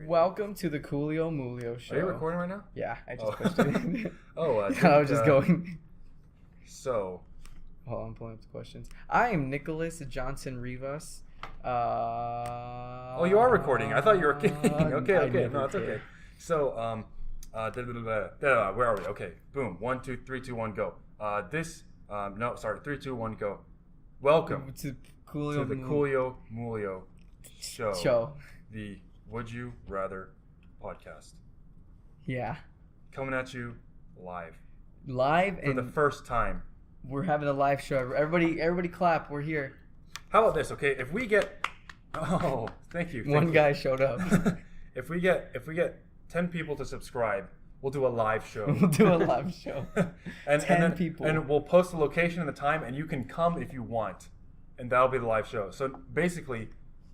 Welcome to the Coolio Moolio show. Are you recording right now? Yeah, I just pushed it in. I was just going. So. Hold on, I'm pulling up the questions. I am Nicholas Johnson Rivas. You are recording. I thought you were kidding. Okay. No, it's okay. So, where are we? Okay, boom. 1, 2, 3, 2, 1, go. 3, 2, 1, go. Welcome to the Coolio Moolio show. The Would You Rather podcast. Yeah. Coming at you live. For the first time. We're having a live show. Everybody clap. We're here. How about this, okay? If we get thank you. One guy showed up. If we get 10 people to subscribe, we'll do a live show. and 10 people. And we'll post the location and the time, and you can come if you want. And that'll be the live show. So basically,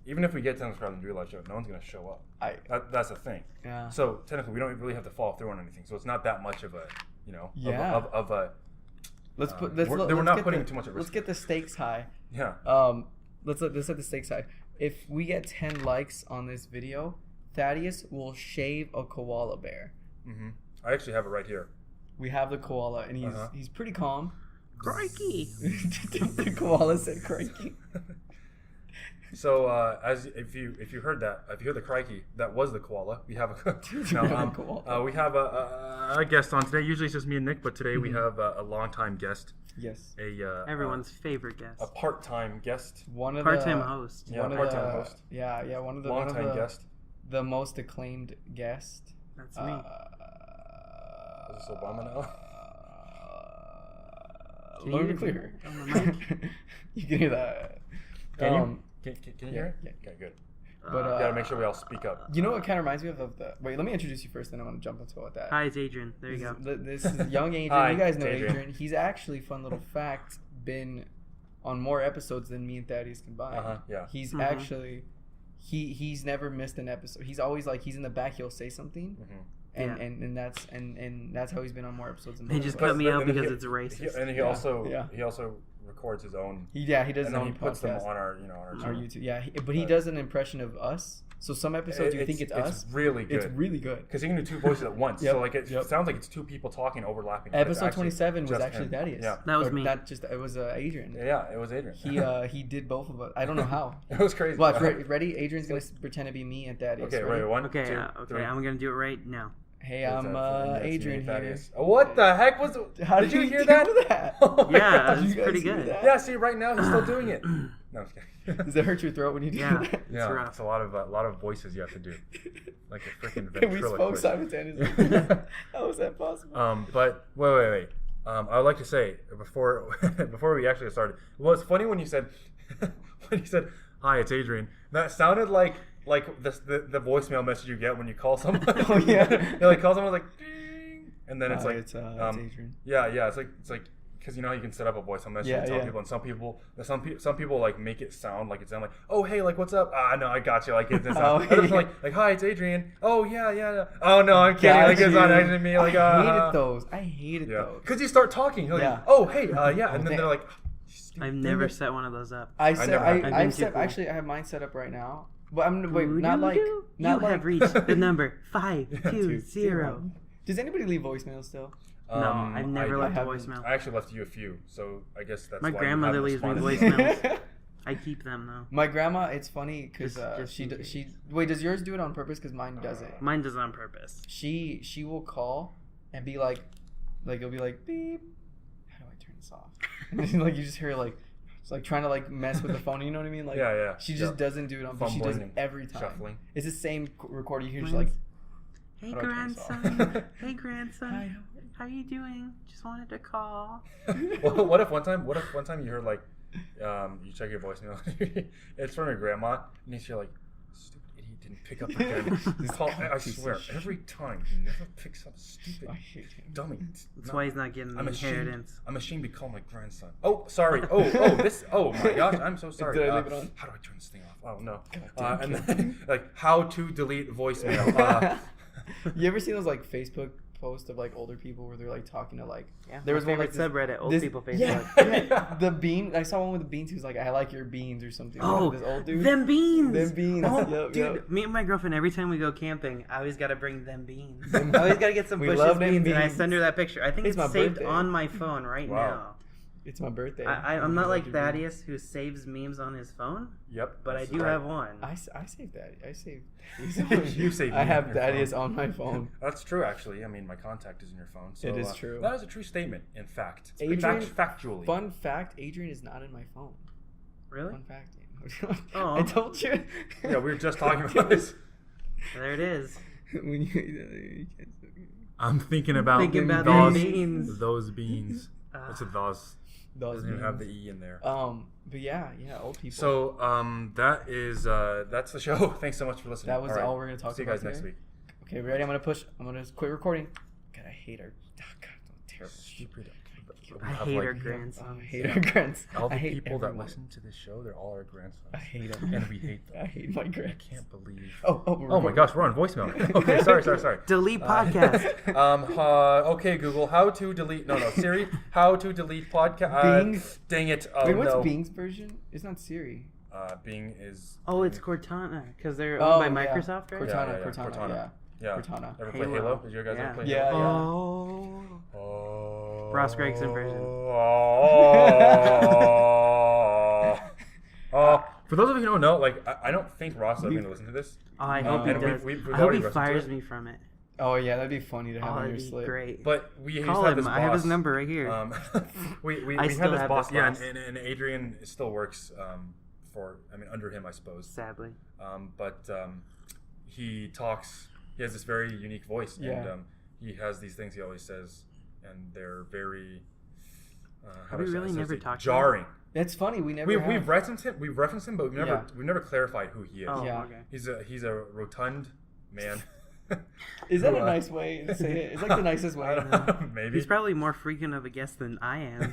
even if we get 10 subscribers and do a live show, no one's going to show up. That's the thing. Yeah. So technically, we don't really have to follow through on anything. So it's not that much of a, we're not putting too much at risk. Let's get the stakes high. Yeah. Let's set the stakes high. If we get 10 likes on this video, Thaddeus will shave a koala bear. Mm-hmm. I actually have it right here. We have the koala, and he's pretty calm. Crikey. The koala said crikey. So if you heard the crikey, that was the koala. We have we have a guest on today. Usually it's just me and Nick, but today we have a longtime guest. Yes. Everyone's favorite guest. A part-time guest. Part-time host. Yeah, part-time host. Yeah, one of the long-time guest. The most acclaimed guest. That's me. Is this Obama now? Let me be clear. You can hear that. Can you hear it? Yeah. Okay, good. But you gotta make sure we all speak up. You know what kind of reminds me of the... Wait, let me introduce you first, then I'm gonna jump into what that. Hi, it's Adrian. There you go. This is young Adrian. Hi, you guys know Adrian. He's actually, fun little fact, been on more episodes than me and Thaddeus combined. Yeah. He's actually... He's never missed an episode. He's always like, he's in the back, he'll say something. Mm-hmm. And that's how he's been on more episodes than He just cut me out because it's racist. He also records his own. He does his own he puts podcast them on our our YouTube. Yeah, but he does an impression of us. So some episodes you think it's us. It's really good. It's really good because he can do two voices at once. So like it sounds like it's two people talking overlapping. Episode 27 was actually Thaddeus. Yeah, that was me. It was Adrian. Yeah, it was Adrian. He did both of us. I don't know how. It was crazy. Well, ready? Adrian's gonna pretend to be me and Thaddeus. Okay, ready? 1, 2, 3. I'm gonna do it right now. Hey, I'm Adrian here. What the heck was it? How did you hear that? Yeah, it's pretty good. Yeah, see, right now he's still doing it. No, I'm just kidding. Does it hurt your throat when you do that? Yeah, rough. it's a lot of voices you have to do, like a freaking ventriloquist. And we spoke simultaneously. How was that possible? But wait. I would like to say before we actually started, well, it's funny when you said hi, it's Adrian. That sounded like the voicemail message you get when you call someone. Oh yeah. You like call someone like ding, and then it's like it's Adrian. Yeah, it's like because you know how you can set up a voicemail message and tell people, and some people like make it sound like oh hey, like what's up? No, I got you. Like it's others are like hi, it's Adrian. Oh yeah. Oh no, I'm kidding. Like it's not actually me. Like I hated those. Because you start talking, you're like oh hey and then they're like. I've never set one of those up. I have mine set up right now. But You have reached the number 520. Does anybody leave voicemails still? No, I've never left a voicemail. I actually left you a few, so I guess that's my why grandmother leaves me voicemails. I keep them though. My grandma, it's funny because she wait. Does yours do it on purpose? Because mine doesn't. Mine does it on purpose. She will call and be like it'll be like beep. How do I turn this off? And like you just hear like. It's like trying to like mess with the phone, you know what I mean? Like she just doesn't do it on, but she does it every time. Shuffling. It's the same recorder. You hear just like, hey grandson, Hi, how you doing? Just wanted to call. Well, what if one time you heard like, you check your voicemail, it's from your grandma, and you're like, stupid idiot didn't pick up the call. I swear, every time he never picks up. Stupid dummy. That's why he's not getting the inheritance. I'm ashamed to call my grandson. Oh, sorry. Oh my gosh, I'm so sorry. Did I leave it on? How do I turn this thing off? Oh no. And then like how to delete voicemail. You ever see those like Facebook post of like older people where they're like talking to like. Yeah. There was my one like subreddit, old people Facebook. Yeah, the bean. I saw one with the beans. He was like, "I like your beans" or something. Oh, this old dude. Them beans. Them beans. Oh, dude, me and my girlfriend, every time we go camping, I always gotta bring them beans. I always gotta get some Bush's beans, and I send her that picture. I think it's saved on my phone right now. It's my birthday. I'm not like Thaddeus who saves memes on his phone. Yep. But I do have one. I save that. I save Thaddeus. You save. I have Thaddeus on my phone. That's true, actually. I mean, my contact is in your phone. So, it is true. That is a true statement. In fact, factually. Fun fact: Adrian is not in my phone. Really? Fun fact. Oh, I told you. Yeah, we were just talking about this. There it is. I'm thinking about those beans. It's a those. Doesn't even have the E in there. But yeah, old people. So that's the show. Thanks so much for listening. That was all we're gonna talk about. See you guys next week. Okay, ready? I'm gonna quit recording. God, I hate our. God, terrible. Stupid. I hate our grandsons. I hate our grandsons. All the people that listen to this show, they're all our grandsons. I hate them. And we hate them. I hate my grandsons. I can't believe. Oh my gosh, we're on voicemail. Okay, sorry. Delete podcast. Okay, Google, how to delete. No, Siri, how to delete podcast. Bing's. Dang it. Wait, what's Bing's version? It's not Siri. Bing is. Oh, it's Cortana because they're owned by Microsoft, right? Cortana. Yeah. Cortana. Ever play Halo? Did you guys ever play Halo? Yeah. Oh. Ross Gregson version. For those of you who don't know, like I don't think Ross is going to listen to this. Oh, I hope he does. I hope he fires me from it. Oh yeah, that'd be funny to have on your slip. Great. But we call have him. This boss. I have his number right here. We have this boss. Yeah, and Adrian still works under him, I suppose. Sadly. But he talks. He has this very unique voice, and he has these things he always says, and they're very. Have we really never talked? Jarring. That's funny. We've referenced him, but we've never clarified who he is. Oh, yeah. Okay. He's a rotund man. Is that a nice way to say it? It's like the nicest way. Maybe. He's probably more frequent of a guest than I am.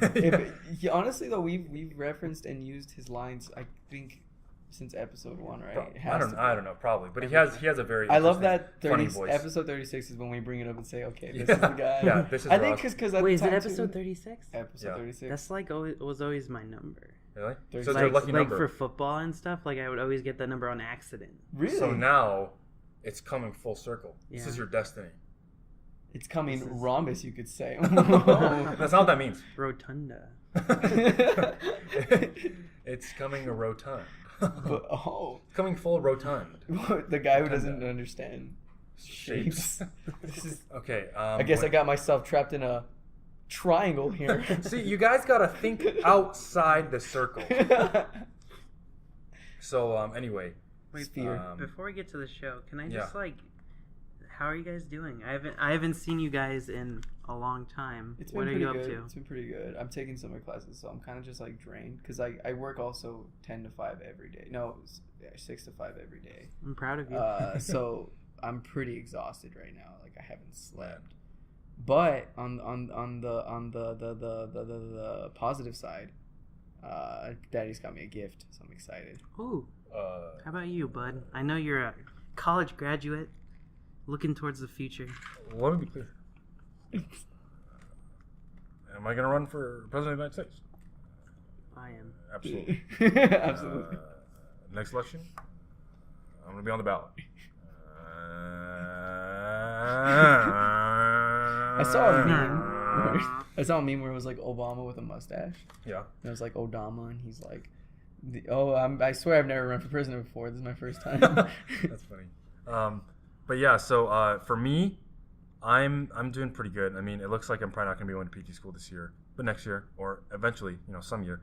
Honestly, though, we've referenced and used his lines, I think, since episode 1, right? I don't know, probably, but he has a very. I love that funny voice. Episode 36 is when we bring it up and say, okay, this is the guy. Yeah, this is. I think because wait, is it episode 36? Episode 36. That's like was always my number. Really? 36. So it's your lucky number. Like for football and stuff, like I would always get that number on accident. Really? So now, it's coming full circle. Yeah. This is your destiny. It's coming rhombus, you could say. That's not what that means. Rotunda. It's coming a rotund. Coming full rotund. The guy who doesn't understand shapes. Okay. I guess I got myself trapped in a triangle here. See, you guys gotta think outside the circle. So anyway. Wait, before we get to the show, can I just how are you guys doing? I haven't seen you guys in a long time. What are you up to? It's been pretty good. I'm taking summer classes, so I'm kind of just like drained because I work also 10 to 5 every day. No, 6 to 5 every day. I'm proud of you. So I'm pretty exhausted right now. Like I haven't slept. But on the positive side, Daddy's got me a gift, so I'm excited. Ooh. How about you, bud? I know you're a college graduate, looking towards the future. Let me be clear. Am I going to run for president of the United States? I am. Absolutely. Absolutely. Next election, I'm going to be on the ballot. I saw a meme where it was like Obama with a mustache. Yeah. And it was like Odama, and he's like, I swear I've never run for president before. This is my first time. That's funny. But yeah, so for me, I'm doing pretty good. I mean, it looks like I'm probably not going to be going to PT school this year, but next year or eventually, some year.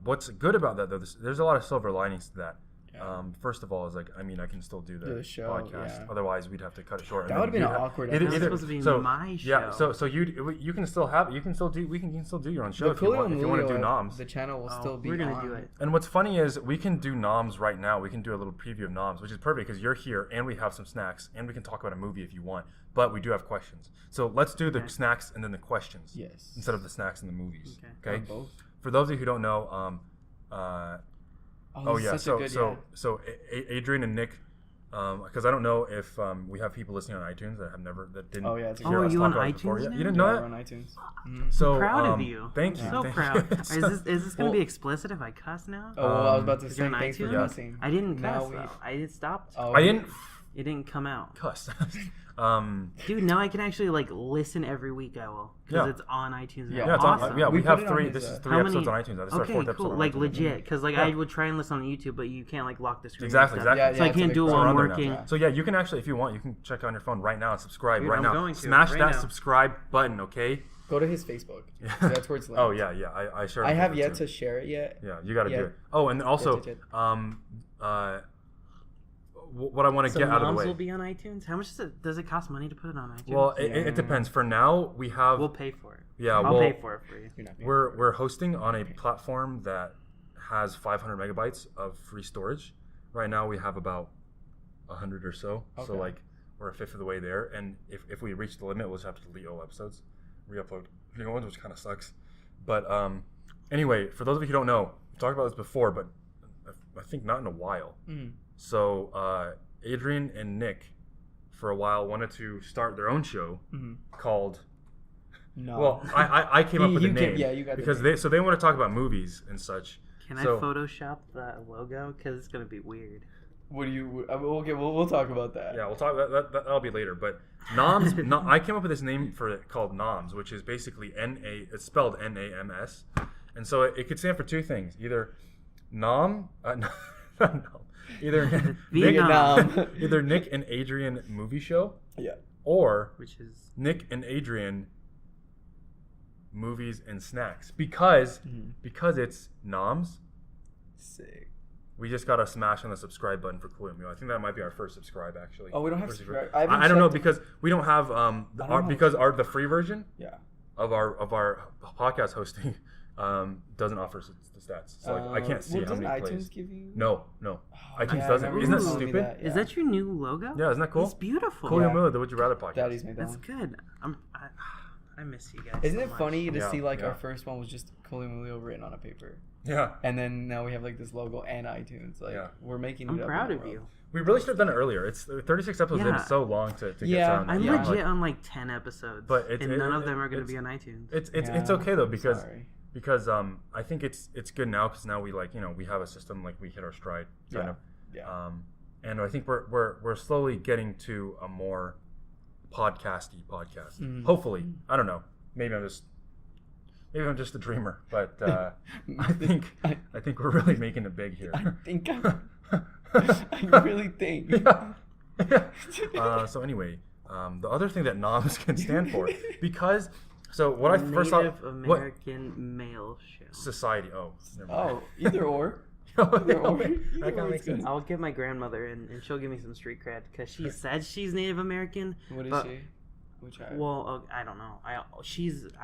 What's good about that though? There's a lot of silver linings to that. Yeah. First of all, is I can still do the show, podcast. Yeah. Otherwise, we'd have to cut it short. That would have been awkward. It was supposed to be my show. Yeah. So you can still do your own show if you want to do NAMS. The channel will still be. We're gonna do it. And what's funny is we can do NAMS right now. We can do a little preview of NAMS, which is perfect because you're here and we have some snacks and we can talk about a movie if you want. But we do have questions. So let's do the snacks and then the questions. Yes. Instead of the snacks and the movies. Okay. Both. For those of you who don't know, So Adrian and Nick because I don't know if we have people listening on iTunes that didn't hear us talk about on it before. iTunes Yeah, now? you didn't know Yeah, that? we're on iTunes. So I'm proud of you. Thank you. So proud. Is this going to be explicit if I cuss now? Oh, well, I was about to say on thanks for iTunes? cussing. I didn't Now cuss though. I stopped. Oh, I didn't It didn't come out. cuss. Dude, now I can actually like listen every week. I will because Yeah. it's on iTunes. Yeah, Yeah, it's awesome. on, yeah. We We have put it on 3. his, This is 3 How episodes many- on iTunes. This is our 4th Okay, episode. cool. on Like iTunes. legit, because like Yeah. I would try and listen on YouTube, but you can't like lock the screen. Exactly, and stuff. exactly. So I Yeah, can't do it so while we're I'm on there now. working. Yeah. So yeah, you can actually, if you want, you can check on your phone right now and subscribe Dude, right I'm now. going to, Smash right that now. subscribe button, okay? Go to his Facebook. That's where it's linked. Oh yeah. I share. I on have Facebook, yet too. to share it yet. Yeah, you got to Yeah. do it. Oh, and then also, what I want to So get out of the NAMS way. will be on iTunes. How much does it cost money to put it on iTunes? Well, it depends. For now, we have. we'll pay for it. Yeah, I'll well, pay for it for you. You're not paying We're for it. we're hosting on a platform that has 500 megabytes of free storage. Right now, we have about 100 or so. So Okay. like we're a fifth of the way there. And if we reach the limit, we'll just have to delete all episodes, re-upload new ones, which kind of sucks. But anyway, for those of you who don't know, we talked about this before, but I think not in a while. So Adrian and Nick, for a while, wanted to start their own show called. No. Well, I came up with the name. You got because the name. they want to talk about movies and such. Can I So- Photoshop the logo? Because it's gonna be weird. What do you? Okay, we'll talk about that. Yeah, we'll talk. That'll be later. But NAMS, I came up with this name for it called NAMS, which is basically N-A. It's spelled N-A-M-S, and so it could stand for two things: either Nam, either Vietnam. either Nick and Adrian movie show, Yeah. or Which is Nick and Adrian movies and snacks, because it's NAMS. Sick. We just got to smash on the subscribe button for Coolio Moolio. I think that might be our first subscribe, actually. Oh, we don't have First subscribe. I don't know, because we don't have the free version Yeah. of our podcast hosting doesn't offer the stats, so I can't see how many iTunes plays. give you? No, iTunes yeah, doesn't. I remember Isn't that you telling me stupid? that, Is that your new logo? Yeah, isn't that cool? It's beautiful. Coolio Yeah. Moolio, the Would You Rather podcast. Daddy's made that That's one. good. I miss you guys. Isn't so it much. funny to Yeah, see like yeah. our first one was just Coolio Moolio written on a paper, Yeah, and then now we have like this logo and iTunes. Like Yeah. we're making. I'm it up proud in the of you. world. we really should have done it earlier. It's 36 episodes in. Yeah. It's so long to get Yeah, started. I'm Yeah. legit on like 10 episodes, But and none of them are going to be on iTunes. It's Yeah, okay though, because sorry. I think it's good now, because now we we have a system, like we hit our stride kind of. Yeah. And I think we're slowly getting to a more podcasty podcast. Hopefully, I don't know. Maybe I'm just a dreamer, but I think we're really making it big here. I really think. So anyway, the other thing that NAMS can stand for, because what I first thought, Native American male show. society. Oh, never mind. Oh, either or. That kinda makes sense. I'll give my grandmother, and she'll give me some street cred because she said she's Native American. What is but- she? Which I. Well, I don't know. I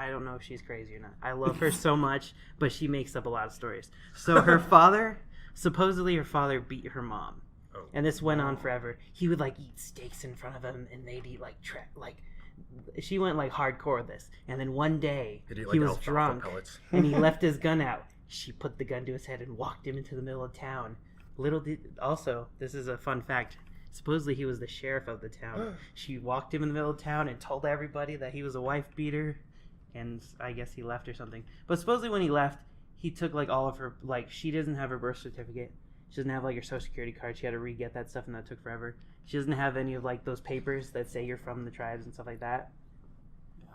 don't know if she's crazy or not. I love her so much, but she makes up a lot of stories. So supposedly her father beat her mom, Oh. and this went on forever. He would like eat steaks in front of him, and they'd eat like she went like hardcore with this. And then one day Did he eat, like, he was alfalfa drunk, pellets? and he left his gun out. She put the gun to his head and walked him into the middle of town. Also, this is a fun fact. Supposedly he was the sheriff of the town. She walked him in the middle of town and told everybody that he was a wife beater, and I guess he left or something. But supposedly when he left, he took like all of her, like she doesn't have her birth certificate. She doesn't have like her social security card. She had to re-get that stuff, and that took forever. She doesn't have any of like those papers that say you're from the tribes and stuff like that,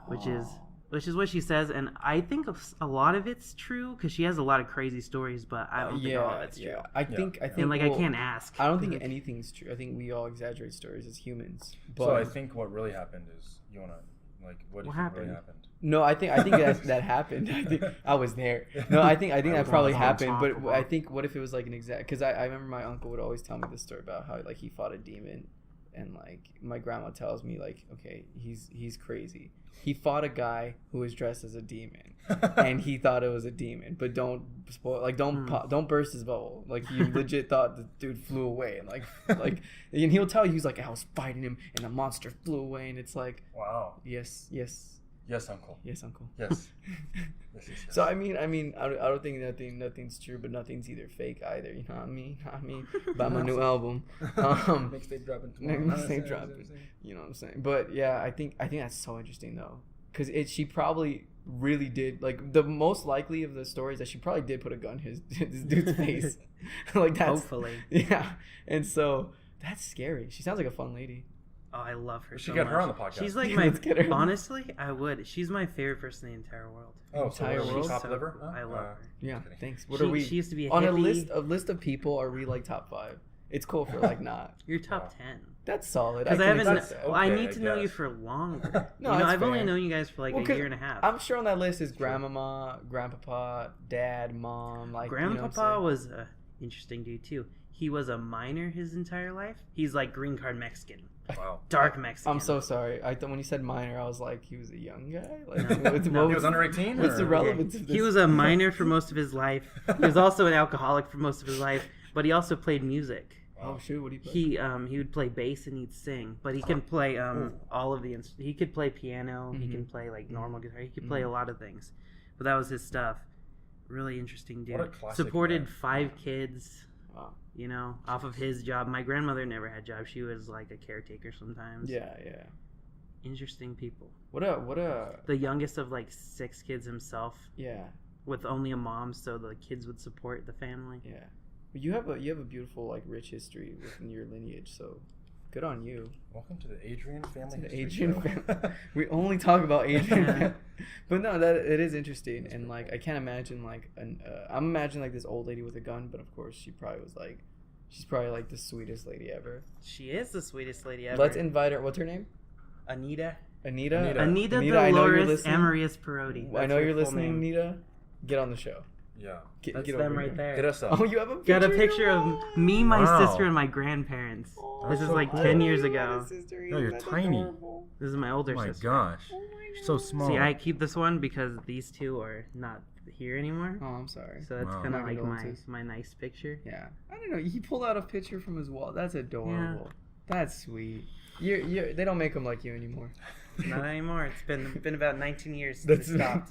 which is what she says. And I think a lot of it's true because she has a lot of crazy stories, but I don't think all of it's true. I think. And like I can't ask. I don't think anything's true. I think we all exaggerate stories as humans. But So I think what really happened is, you wanna what do you think really happened? No, I think that happened. I think I was there. No, I think that probably happened. But I think, what if it was like an exact? Because I remember my uncle would always tell me this story about how like he fought a demon, and like my grandma tells me like, okay, he's crazy. He fought a guy who was dressed as a demon, and he thought it was a demon. But don't spoil, like don't burst his bubble. Like he legit thought the dude flew away, and like and he'll tell you, he's like, I was fighting him and the monster flew away, and it's like, Wow. yes. Yes, uncle. Yes, uncle. Yes. Yes. So I don't think nothing's true, but nothing's either fake either. You know what I mean? About my new album. Mixtape dropping tomorrow. Mixtape dropping. You know what I'm saying? But yeah, I think that's so interesting though, because she probably really did, like, the most likely of the stories that she probably did put a gun in this dude's face. Like, that's hopefully. Yeah, and so that's scary. She sounds like a fun lady. Oh, I love her. We should get her on the podcast. She's like honestly, I would. She's my favorite person in the entire world. Oh, entire so world. Top liver? I love her. Yeah, thanks. What she, are we? She used to be on hippie. a list of people. Are we like top 5? It's cool for like not. You're top 10. That's solid. Because I haven't. okay, I need to know guess. you for longer. No, you know, that's I've only fair. known you guys for like a year and a half. I'm sure on that list is grandmama, grandpapa, dad, mom. Like, Grandpapa was a interesting dude too. He was a miner his entire life. He's like green card Mexican. Wow. Dark Mexican. I'm so sorry. I thought when you said minor, I was like, he was a young guy. Like, He was under 18. What's the or- relevance of this? He was a miner for most of his life. He was also an alcoholic for most of his life, but he also played music. Oh shoot! What do you play? He would play bass and he'd sing, but he can play all of the he could play piano, he can play like normal guitar, he could play a lot of things, but that was his stuff. Really interesting dude. What a classic Supported man. 5 kids. Wow. You know, off of his job. My grandmother never had a job. She was like a caretaker sometimes. Yeah. Interesting people. What a. The youngest of like 6 kids himself, Yeah. with only a mom, so the kids would support the family. Yeah. You have a beautiful, like, rich history within your lineage. So, good on you. Welcome to the Adrian family. The history Adrian show. family. We only talk about Adrian. But no, that it is interesting, and like I can't imagine like I'm imagining like this old lady with a gun, but of course she's probably like the sweetest lady ever. She is the sweetest lady ever. Let's invite her. What's her name? Anita Anita. Anita. Anita I know you're Dolores listening. Amarius Perotti. I That's know her you're full listening, name. Anita. Get on the show. Yeah. Get That's over them here. right there. Hit us up. Oh, you have a picture? Got a picture of me, my Wow. sister, and my grandparents. Oh, This is so like cool. 10 years you got ago. a sister. No, you're That's tiny. adorable. This is my older Oh my sister. gosh. Oh my So God. small. See, I keep this one because these two are not here anymore. Oh, I'm sorry. So that's Wow. kind of My like condolences. my nice picture. Yeah, I don't know. He pulled out a picture from his wall. That's adorable. That's sweet. They don't make them like you anymore. Not anymore. It's been about 19 years since it stopped.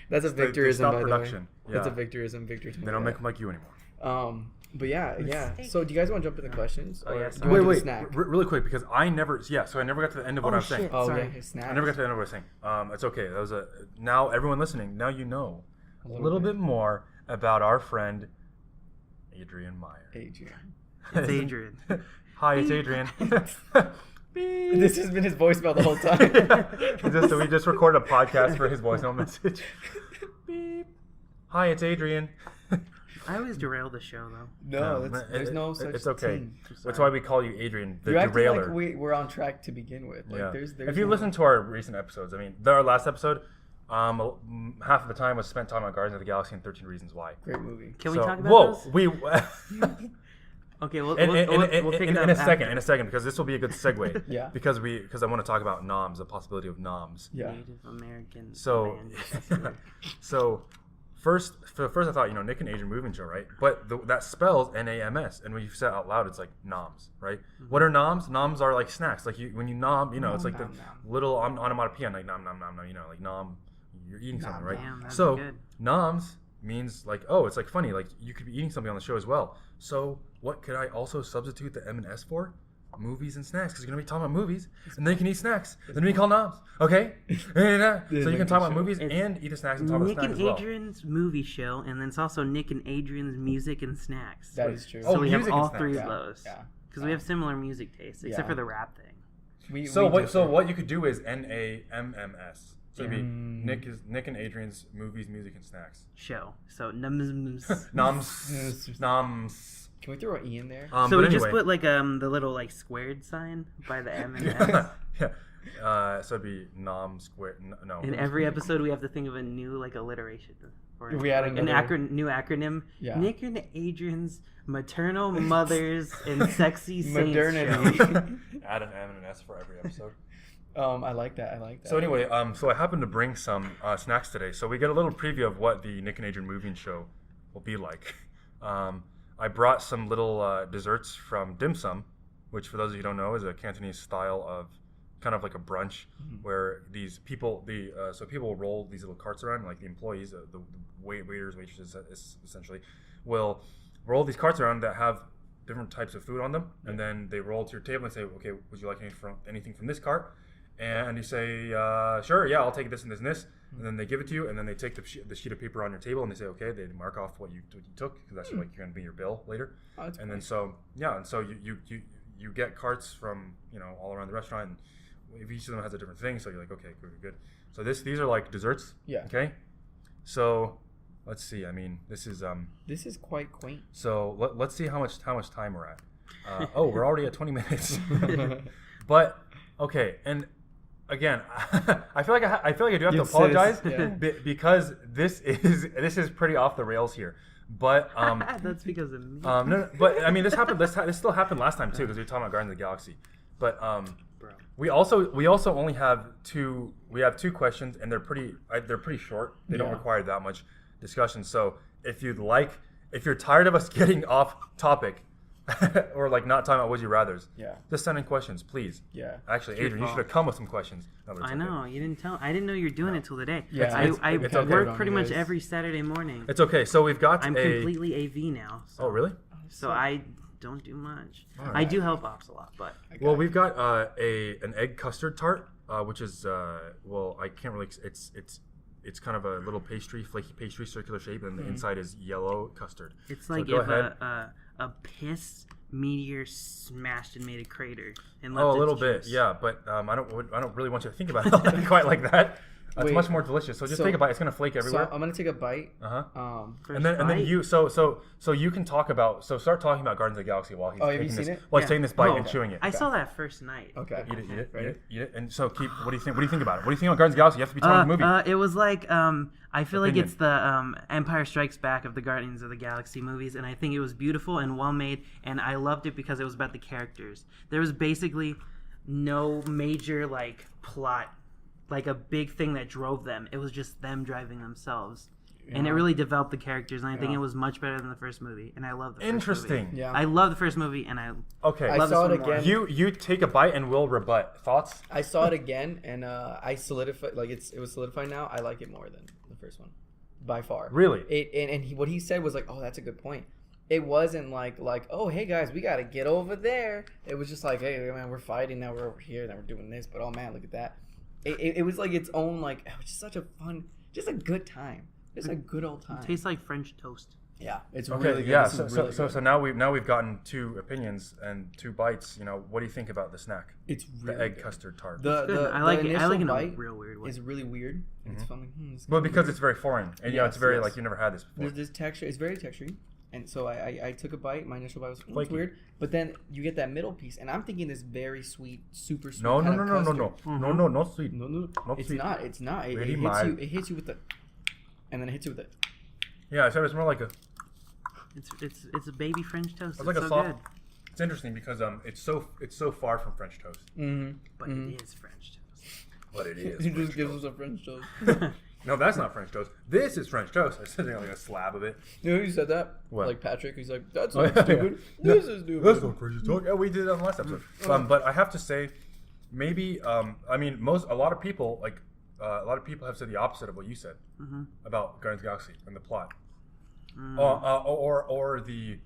That's a They victorism, stopped by production. the way. That's a Yeah. victorism. Victor. They don't make them like you anymore. But yeah. Mistake. So do you guys want to jump into questions? Oh, yeah, Or do sorry. you wanna do Wait, the snack? really quick, because I never got to the end of what I was saying. Oh Sorry. yeah, his snack. I never got to the end of what I was saying. It's okay. That was now everyone listening, now you know a little bit more about our friend Adrian Meyer. Adrian. It's Adrian. Hi, it's Adrian. This has been his voicemail the whole time. We just recorded a podcast for his voicemail message. Beep. Hi, it's Adrian. I always derail the show though. No, there's no such It's okay. thing. That's why we call you Adrian, the You're acting derailer. like we're on track to begin with. Like, Yeah. there's If you listen to our recent episodes, I mean, our last episode, half of the time was spent talking about Guardians of the Galaxy and 13 Reasons Why. Great movie. Can we So- talk about whoa, those? we Okay, we'll in pick it up a second, because this will be a good segue. Yeah. Because I want to talk about NAMS, the possibility of NAMS. Yeah. Native American. So, Land Festival. so first I thought, Nick and Adrian moving show, right? But that spells NAMS, and when you say it out loud, it's like NAMS, right? What are NAMS? NAMS are like snacks. Like when you nom, it's like nom, the nom. little onomatopoeia, like nom nom nom nom. Like nom, you're eating something, right? Damn, that's So good. NAMS means like, oh, it's like funny, like you could be eating something on the show as well. So what could I also substitute the M&S for? Movies and snacks, because you're gonna be talking about movies, and then you can eat snacks. Then we call NAMS, okay? So you can talk about movies and eat the snacks and talk about Nick snacks and as well. Adrian's movie show, and then it's also Nick and Adrian's music and snacks. That is true. So we have music and all snacks. 3 Yeah, of those. yeah. Because we have similar music tastes, except Yeah. for the rap thing. So differ. what you could do is NAMMS. So it'd be Mm. Nick and Adrian's movies, music, and snacks. Show. So NAMS. NAMS. Can we throw an E in there? So but we anyway. just put like the little like squared sign by the M and S. Yeah. So it'd be NAM square. No. In every episode, we have to think of a new like alliteration. Or We add like, another- new acronym. Yeah. Nick and Adrian's maternal mothers and sexy saints Modernity. show. Add an M and an S for every episode. I like that. So anyway, so I happened to bring some snacks today. So we get a little preview of what the Nick and Adrian moving show will be like. I brought some little desserts from dim sum, which for those of you who don't know is a Cantonese style of kind of like a brunch where these people, so people will roll these little carts around, like the employees, the waiters, waitresses, essentially, will roll these carts around that have different types of food on them, and then they roll to your table and say, okay, would you like anything from this cart? And you say, sure, yeah, I'll take this and this and this. And then they give it to you, and then they take the sheet of paper on your table, and they say, okay, they mark off what you took, because that's like you're going to be your bill later. Oh, that's and cool. then so you get carts from all around the restaurant, and each of them has a different thing. So you're like, okay, good. So these are like desserts. Yeah. Okay. So let's see. I mean, this is quite quaint. So let's see how much time we're at. We're already at 20 minutes. But okay, and again, I feel like I do have to apologize because this is pretty off the rails here. But that's because of me. No, but I mean, this happened. This still happened last time too, because we were talking about Guardians of the Galaxy. But Bro. we also only have two. We have two questions, and they're pretty short. They don't require that much discussion. So if you're tired of us getting off topic, or like not talking about would you rather's, just send in questions, please. Yeah. Actually, Adrian, you should have come with some questions. No, I know you didn't tell. I didn't know you were doing it till today. Yeah, I it's work okay. pretty much every Saturday morning. It's okay. So we've got I'm completely AV now. So, Oh, really? So I don't do much. Right. I do help ops a lot, but Well, we've got an egg custard tart, which is I can't really. It's kind of a little pastry, flaky pastry, circular shape, and the inside is yellow custard. it's like so if a piss meteor smashed and made a crater and left a little its bit, juice. yeah. But I don't really want you to think about it quite like that. It's Wait, much more delicious. So just take a bite. It's gonna flake everywhere. So I'm gonna take a bite. And then you so you can talk about start talking about Guardians of the Galaxy while he's have you taking seen this it? while he's taking this bite and Okay. chewing it. I saw that first night. Okay. Eat it. Ready? And so what do you think? What do you think about it? What do you think about Guardians of the Galaxy? You have to be telling the movie. It was like I feel like Opinion. it's the Empire Strikes Back of the Guardians of the Galaxy movies, and I think it was beautiful and well made, and I loved it because it was about the characters. There was basically no major like plot, like a big thing that drove them. It was just them driving themselves. And it really developed the characters, and I think it was much better than the first movie. And I love the first Interesting. movie. Yeah. I love the first movie, and I saw it again. You take a bite and we'll rebut. Thoughts? I saw it again, and I solidified. Like it was solidified now. I like it more than the first one, by far. Really? What he said was like, oh, that's a good point. It wasn't like oh, hey guys, we gotta get over there. It was just like, hey man, we're fighting now. We're over here. Now we're doing this. But oh man, look at that. It was like its own like. It was just such a fun, just a good time. It's a good old time. it tastes like French toast. Yeah, it's Okay. really good. Yeah. This is really good. So now we've gotten two opinions and two bites. What do you think about the snack? It's really The egg good. custard tart. I like it. I like it in a bite real weird way. It's really weird. It's fun. Like, this is Well, kinda because weird. it's very foreign, and Yes, it's very yes. like you never had this before. There's this texture. It's very textury, and so I took a bite. My initial bite was it's Flaky. weird, but then you get that middle piece, and I'm thinking this very sweet, super sweet. No, kind of custard. no, not sweet. No. Not It's sweet. not. It's not. It Really hits mild. you. It hits you with the, and then it hits you with the. Yeah, I said it's more like a. It's a baby French toast. It's like so a soft. good. It's interesting because it's so far from French toast. Mm-hmm. But it is French toast. But it is. He French just gives toast. us a French toast. No, that's not French toast. This is French toast. I said like a slab of it. You know who said that? What? Like Patrick. He's like, that's Oh, not yeah, stupid. yeah. This is stupid. That's not crazy talk. Yeah, we did that on the last episode. But I have to say, maybe I mean a lot of people have said the opposite of what you said about Guardians of the Galaxy and the plot, or the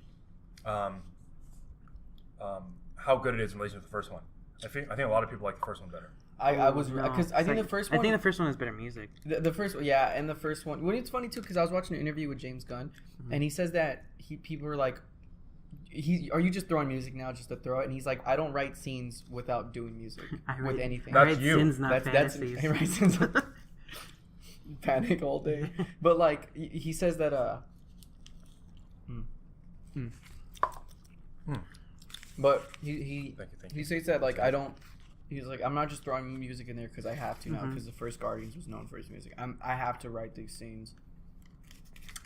how good it is in relation to the first one. I think a lot of people like the first one better. I was because I think the first one. I think the first one has better music. The first, yeah, and the first one. Well, it's funny too because I was watching an interview with James Gunn, and he says that people are like, are you just throwing music now just to throw it? And he's like, I don't write scenes without doing music with anything. I That's write you. sins, not fantasies. I write scenes. Panic all day, but like he says that But he Thank you. he says that like I don't. He's like, I'm not just throwing music in there because I have to now because the first Guardians was known for his music. I have to write these scenes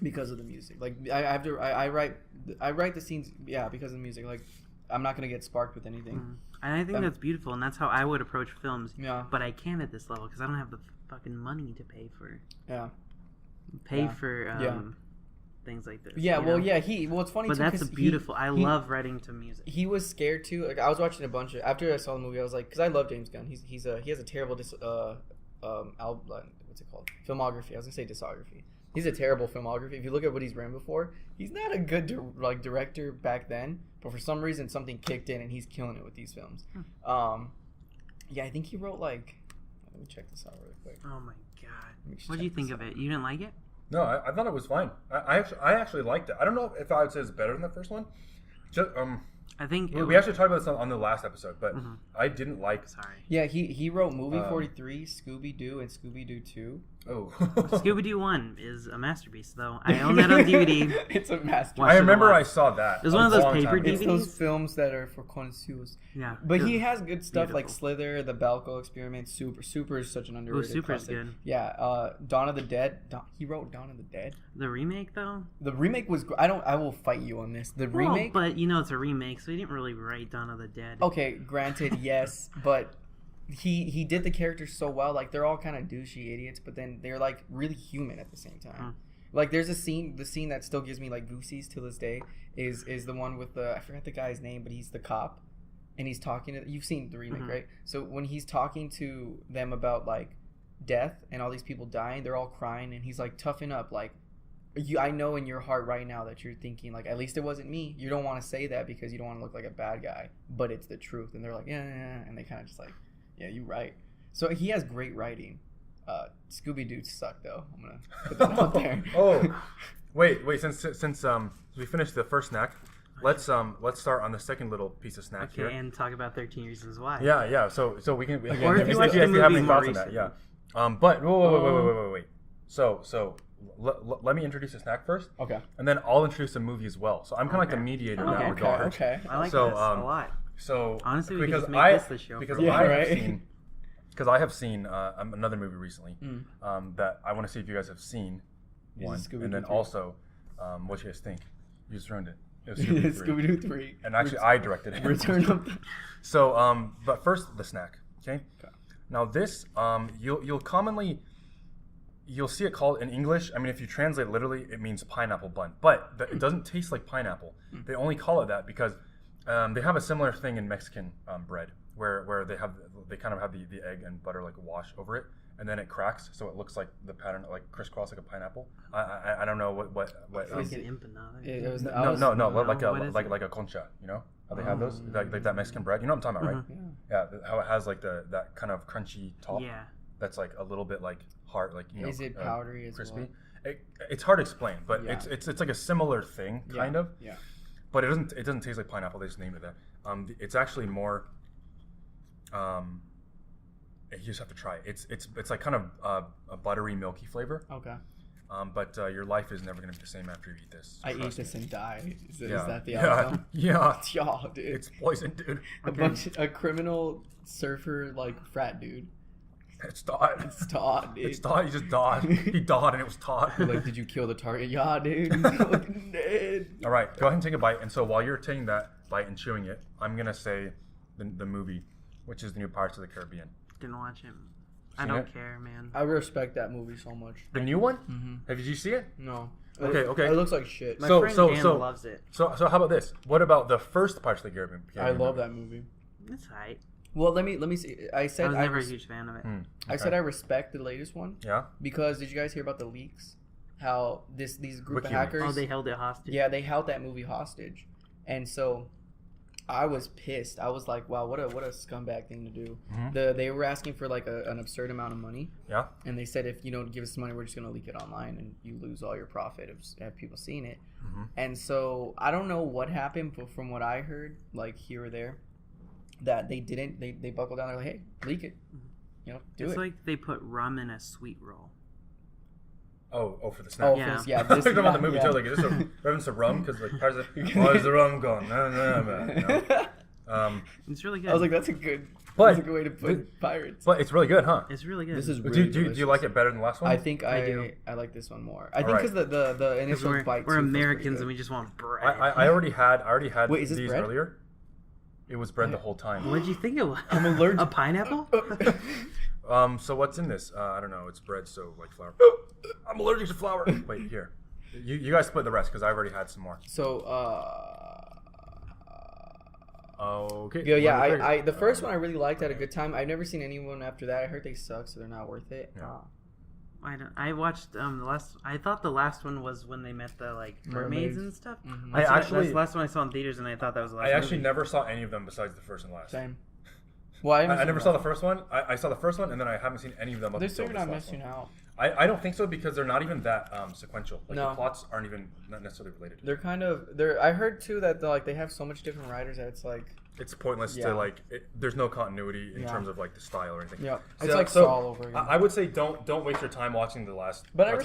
because of the music. Like I have to. I write the scenes because of the music. Like I'm not gonna get sparked with anything. And I think that's beautiful, and that's how I would approach films. Yeah. But I can't at this level because I don't have the fucking money to pay for. Yeah. Pay for things like this. Yeah, well, yeah, it's funny but too. But that's beautiful. I love writing to music. He was scared too. Like I was watching a bunch of after I saw the movie, I was like, because I love James Gunn. He has a terrible what's it called? Filmography. I was gonna say discography. He's a terrible filmography. If you look at what he's ran before, he's not a good director back then. But for some reason, something kicked in, and he's killing it with these films. Yeah, I think he wrote like. Let me check this out really quick. Oh my god! What do you think of it? You didn't like it? No, I thought it was fine. I actually liked it. I don't know if I would say it's better than the first one. Just I think we actually talked about this on the last episode, but I didn't like. Sorry. Yeah, he wrote Movie 43, Scooby Doo, and Scooby Doo 2. Oh. Scooby Doo 1 is a masterpiece, though. I own that on DVD. It's a masterpiece. I remember I saw that. It was one of those paper DVDs. It's those films that are for connoisseurs. Yeah. But he has good stuff like Slither, The Balco Experiment, Super is such an underrated Super is classic. good. Yeah, Dawn of the Dead. He wrote Dawn of the Dead. The remake, though? The remake was I will fight you on this. The remake. But it's a remake, so he didn't really write Dawn of the Dead. Okay, granted, yes, but he did the characters so well. Like they're all kind of douchey idiots, but then they're like really human at the same time. Like there's the scene that still gives me like goosies to this day is the one with I forgot the guy's name, but he's the cop, and he's talking to. You've seen the remake, right? So when he's talking to them about like death and all these people dying, they're all crying, and he's like, "Toughen up, like." I know in your heart right now that you're thinking like, at least it wasn't me. You don't want to say that because you don't want to look like a bad guy, but it's the truth. And they're like, yeah, and they kind of just like, yeah, you're right. So he has great writing. Scooby Doo sucked though. I'm gonna put that out there. Wait. Since we finished the first snack, let's start on the second little piece of snack here and talk about 13 Reasons Why. Yeah. So we can. Or if you have any thoughts on that, yeah. But wait. So. Let me introduce the snack first. Okay. And then I'll introduce the movie as well. So I'm kind of like the mediator in that regard. Okay. I like this a lot. So honestly, we could just make this the show. Because I have seen another movie recently that I want to see if you guys have seen one, and then also what you guys think. You just ruined it. It was Scooby Doo 3. And actually, I directed it. Return of. So but first the snack. Okay. Now this you'll see it called in English. I mean, if you translate literally, it means pineapple bun, but it doesn't taste like pineapple. They only call it that because they have a similar thing in Mexican bread, where they kind of have the egg and butter like wash over it, and then it cracks, so it looks like the pattern like crisscross like a pineapple. I don't know what. Like an empanada. No, like a concha. You know how they have those like that Mexican bread. You know what I'm talking about, right? Yeah, how it has like that kind of crunchy top. Yeah. That's like a little bit like hard, like Is it powdery as crispy? Well? It's hard to explain, but it's like a similar thing, kind of. Yeah. But it doesn't taste like pineapple. They just named it that. It's actually more. You just have to try it. It's like kind of a buttery, milky flavor. Okay. But your life is never gonna be the same after you eat this. I eat this and die. Is that the outcome? Yeah. Y'all, dude. It's poison, dude. A criminal surfer like frat dude. It's Todd. It's Todd, dude. It's Todd. He just died. He died, and it was Todd. Like, did you kill the target? Yeah, dude. He's fucking dead. All right, go ahead and take a bite. And so while you're taking that bite and chewing it, I'm gonna say the movie, which is the new Pirates of the Caribbean. Didn't watch it. I don't care, man. I respect that movie so much. The new one? Mm-hmm. Did you see it? No. Okay. It looks like shit. My friend Dan loves it. So how about this? What about the first Pirates of the Caribbean? I love that movie. It's hype. Well, let me see. I was never a huge fan of it. I said I respect the latest one. Yeah. Because did you guys hear about the leaks? How these group of hackers? Oh, they held it hostage. Yeah, they held that movie hostage, and so I was pissed. I was like, wow, what a scumbag thing to do. Mm-hmm. They were asking for like an absurd amount of money. Yeah. And they said if you don't give us money, we're just gonna leak it online, and you lose all your profit of people seeing it. Mm-hmm. And so I don't know what happened, but from what I heard, like here or there, that they didn't. They buckled down. They're like, hey, leak it. Do it. It's like they put rum in a sweet roll. Oh, for the snack. Yeah. I was talking about the movie too. Like, is this a reference to rum? Because like, where's the rum gone? No. It's really good. I was like, that's a good way to put pirates. But it's really good, huh? It's really good. This is really do you like it better than the last one? I think I do. I like this one more. I think because the initial bite. We're Americans and we just want bread. I already had Wait, is this these bread? earlier. It was bread the whole time. What did you think it was? I'm allergic. A pineapple? So what's in this? I don't know. It's bread, so like flour. I'm allergic to flour. Wait, here. You guys split the rest because I've already had some more. So, okay. Yeah, I the first one I really liked. Had a good time. I've never seen anyone after that. I heard they suck, so they're not worth it. Yeah. I watched the last. I thought the last one was when they met the mermaids and stuff. Mm-hmm. That's the last one I saw in theaters, and I thought that was the last. I actually never saw any of them besides the first and last. Same. Well, I never saw the first one. I saw the first one, and then I haven't seen any of them. They're still not missing out. I don't think so because they're not even that sequential. Like No. the plots aren't even not necessarily related. They're kind of I heard too that they have so much different writers that it's like it's pointless to there's no continuity in terms of like the style or anything. Yeah, it's like all over again. I would say don't waste your time watching the last. But I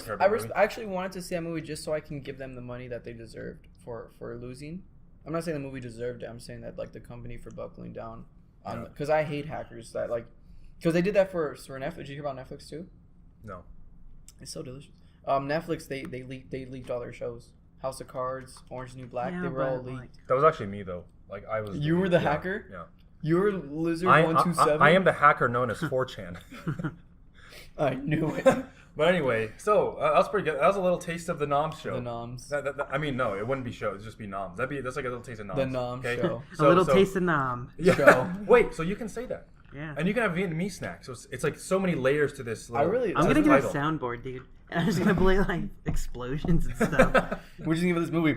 actually wanted to see that movie just so I can give them the money that they deserved for losing. I'm not saying the movie deserved it. I'm saying that the company for buckling down, because I hate hackers that because they did that for Netflix. Did you hear about Netflix too? No. It's so delicious. Netflix they leaked all their shows. House of Cards, Orange is the New Black. They were all leaked. That was actually me though. Like I was. You were the hacker. Yeah. You were Lizard127. I am the hacker known as 4chan. I knew it. But anyway, so that was pretty good. That was a little taste of the NAMS show. The NAMS. I mean, no, it wouldn't be show. It'd just be NAMS. That's like a little taste of NAMS. The NAMS show. A little taste of NAM. Yeah. Show. Wait, so you can say that. Yeah. And you can have Vietnamese snacks. So it's like so many layers to this. I'm gonna get a soundboard, dude. And I'm just gonna play explosions and stuff. We're just gonna give this movie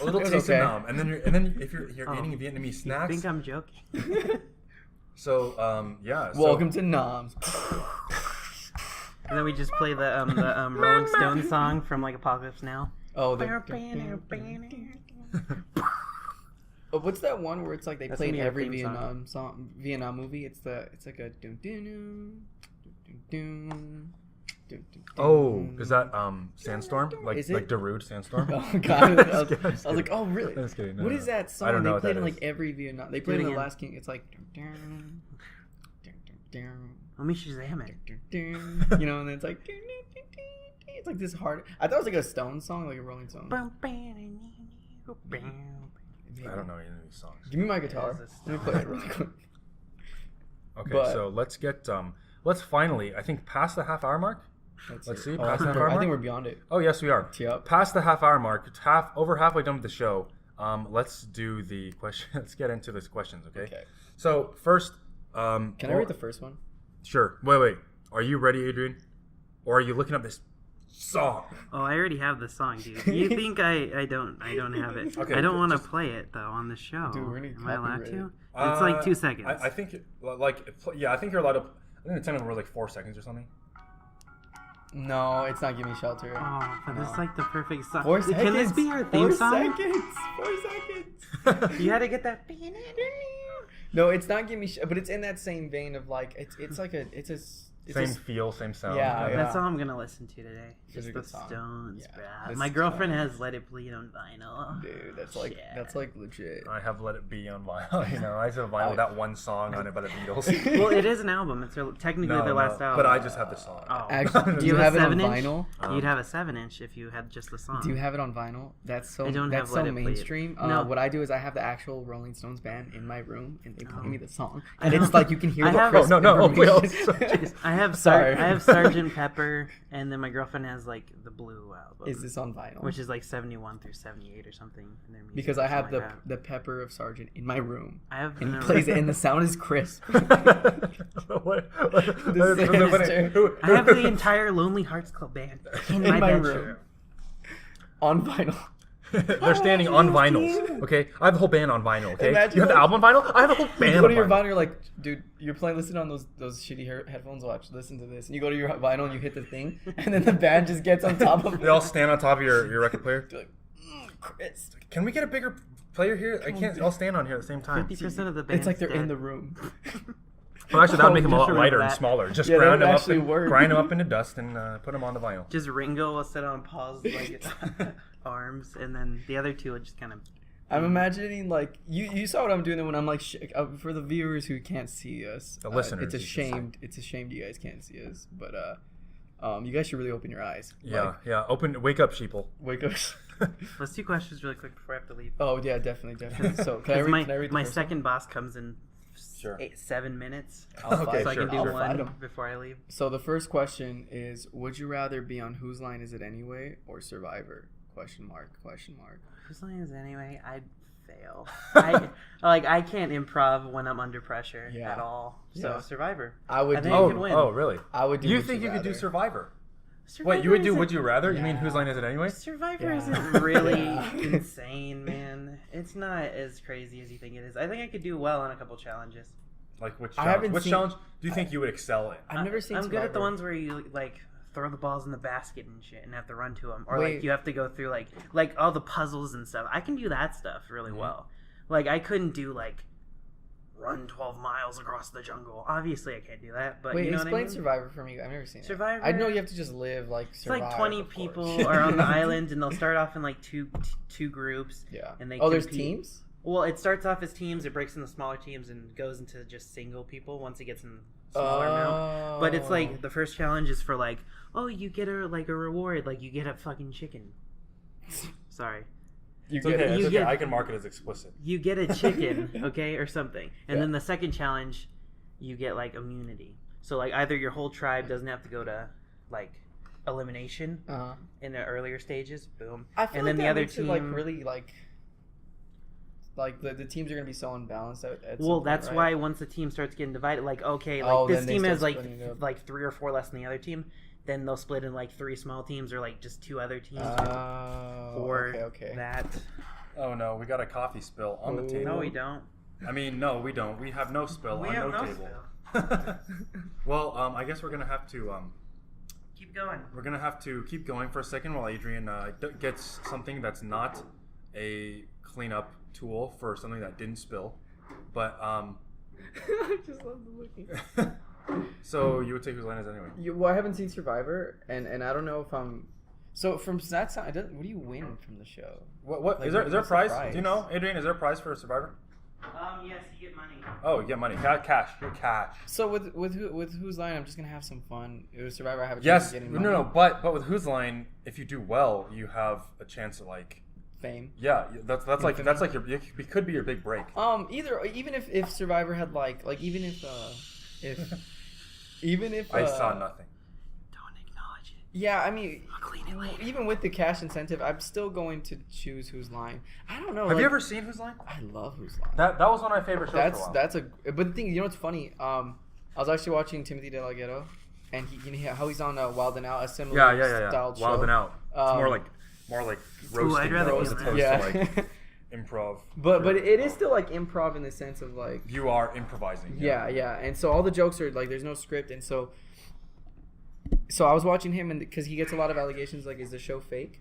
a little taste of NAM, and then if you're eating Vietnamese snacks. You think I'm joking? So yeah. Welcome to NAMS. And then we just play the Rolling Stones song from Apocalypse Now. Oh, what's that one where it's like they played every Vietnam movie? It's like a dun dun dun. Oh, is that Sandstorm? Like Darude Sandstorm? Oh god! I was like, oh really? No, what is that song? I don't know. They played in every Vietnam. They played in The Last King. It's like. Let me Shazam it. You know, and then it's like. It's like this hard. I thought it was like a Stones song, like a Rolling Stones. I don't know any of these songs. Give me my guitar. Let me play it really quick. Okay, so let's get let's finally, I think, past the half hour mark. Let's see. Past the half hour mark? I think we're beyond it. Oh yes, we are. Yep. Past the half hour mark. It's over halfway done with the show. Let's do the question. Let's get into these questions. Okay. So first, can I read the first one? Sure. Wait. Are you ready, Adrian? Or are you looking up this song? Oh, I already have the song, dude. You think I don't have it? Okay. I don't want to play it though on the show. Dude, we're gonna Am I allowed to? it. It's like 2 seconds. I think I think you're allowed to. I think the time was like 4 seconds or something. No, it's not Give Me Shelter. Oh, but this is like the perfect song. 4 seconds. Can this be our theme song? 4 seconds. You had to get that. No, it's not Give Me Shelter, but it's in that same vein of Same feel, same sound. Yeah. That's all I'm gonna listen to today. It's Just a the good song. Stones, Yeah, bruh. My girlfriend has Let It Bleed on vinyl. Dude, that's like legit. I have Let It Be on vinyl. You know, I have vinyl with that one song on it by the Beatles. Well, it is an album. It's technically their last album. But I just have the song. Oh. Actually, do you have it on 7-inch? vinyl? You'd have a 7-inch if you had just the song. Do you have it on vinyl? That's so. I don't that's have Let so It Bleed. mainstream. No. What I do is I have the actual Rolling Stones band in my room, and they play me the song, and it's like you can hear the crisp information. I have Sgt. Pepper, and then my girlfriend has like the Blue album. Is this on vinyl? Which is like 71 through 78 or something. In their music, because I have like the Pepper of Sargent in my room. I have and he plays it, and the sound is crisp. I have the entire Lonely Hearts Club band in my bedroom. On vinyl. They're standing on vinyls. Okay, I have the whole band on vinyl. Okay, Imagine you have the album on vinyl. I have the whole band. You go to your on vinyl, you're like, dude, you're playing. Listen on those shitty headphones. Watch, listen to this. And you go to your vinyl and you hit the thing, and then the band just gets on top of it. They all stand on top of your record player. Like, Chris. Can we get a bigger player here? I can't all stand on here at the same time. 50% of the band. It's like they're in the room. Well, actually, that would make them a lot just lighter remember and that. smaller. Just Yeah, grind that would them actually up work. into dust and put them on the vinyl. Just Ringo will sit on Paul's like arms, and then the other two will just kind of. I'm imagining like you saw what I'm doing when I'm like for the viewers who can't see us. The listeners. It's a shame you guys can't see us, but you guys should really open your eyes. Yeah, wake up, sheeple. Wake up. Let's do questions really quick before I have to leave. Oh yeah, definitely. So can I read the my first second boss comes in 7 minutes. Okay, so I can do I'll one fight 'em. before I leave. So the first question is: would you rather be on Whose Line Is It Anyway or Survivor? Question mark. Whose line is it anyway? I'd fail. I can't improv when I'm under pressure at all. So Survivor. I would. I think I could win. Oh, really? I would do. You think you could do Survivor? Survivor Wait, you would do isn't- Would You Rather? Yeah. You mean Whose Line Is It Anyway? Survivor Yeah. isn't really insane, man. It's not as crazy as you think it is. I think I could do well in a couple challenges. Like which I challenge? haven't Which seen- challenge do you think you would excel in? I've never seen. I'm good at the Survivor. ones where you like throw the balls in the basket and shit and have to run to them, or Wait. like you have to go through like all the puzzles and stuff. I can do that stuff really well. Like I couldn't do like run 12 miles across the jungle. Obviously, I can't do that. But Wait, you know what I explain mean? Survivor for me. I've never seen it. Survivor. I know you have to just live like. It's Survive, like 20 of course. people are on the island, and they'll start off in like two groups. Yeah. And they there's compete. teams. Well, it starts off as teams. It breaks into smaller teams and goes into just single people once it gets in smaller amount. But it's like the first challenge is for like, oh, you get a reward, like you get a fucking chicken. Sorry. It's okay. you It's okay. get- I can mark it as explicit. You get a chicken, okay, or something. And then the second challenge, you get like immunity. So like either your whole tribe doesn't have to go to like elimination in the earlier stages, boom. I feel and like then the that other makes it, team like really like the teams are gonna be so unbalanced. At some well, point, that's right? why once the team starts getting divided, like okay, like this then they team has start like splitting it up. like 3 or 4 less than the other team. Then they'll split in like 3 small teams or like just 2 other teams or okay. that. Oh no, we got a coffee spill on the Ooh. table. No, we don't. I mean, no, we don't. We have no spill We on have no no table. Well, I guess we're gonna have to Keep going. we're gonna have to keep going for a second while Adrian gets something that's not a cleanup tool for something that didn't spill, but I just love the looking. So you would take Whose Line Is It Anyway? Well, I haven't seen Survivor, and I don't know if I'm. So from that side, what do you win from the show? What Like, is there a what's the prize? prize? Do you know, Adrian? Is there a prize for Survivor? Yes, you get money. Oh, you get money, cash, your cash. So with Whose Line, I'm just gonna have some fun. With Survivor, I have a chance Yes, of getting no, money. but with Whose Line, if you do well, you have a chance to like. Fame. Yeah, that's like your it could be your big break. Even if Survivor had like even if I saw nothing. Don't acknowledge it. Yeah, I mean, I'll clean it later. even with the cash incentive, I'm still going to choose Whose Line. I don't know. Have you like, ever seen Whose Line? I love Whose Line. That was one of my favorite shows. That's a. But the thing, you know what's funny? I was actually watching Timothy DeLaGhetto, and how he's on Wild 'N Out, a similar styled show. Wild 'N Out. It's more like roasting I'd rather as be opposed yeah. to like improv. but it is still like improv in the sense of like. You are improvising. Yeah, and so all the jokes are like there's no script, and so I was watching him, and because he gets a lot of allegations like, is the show fake?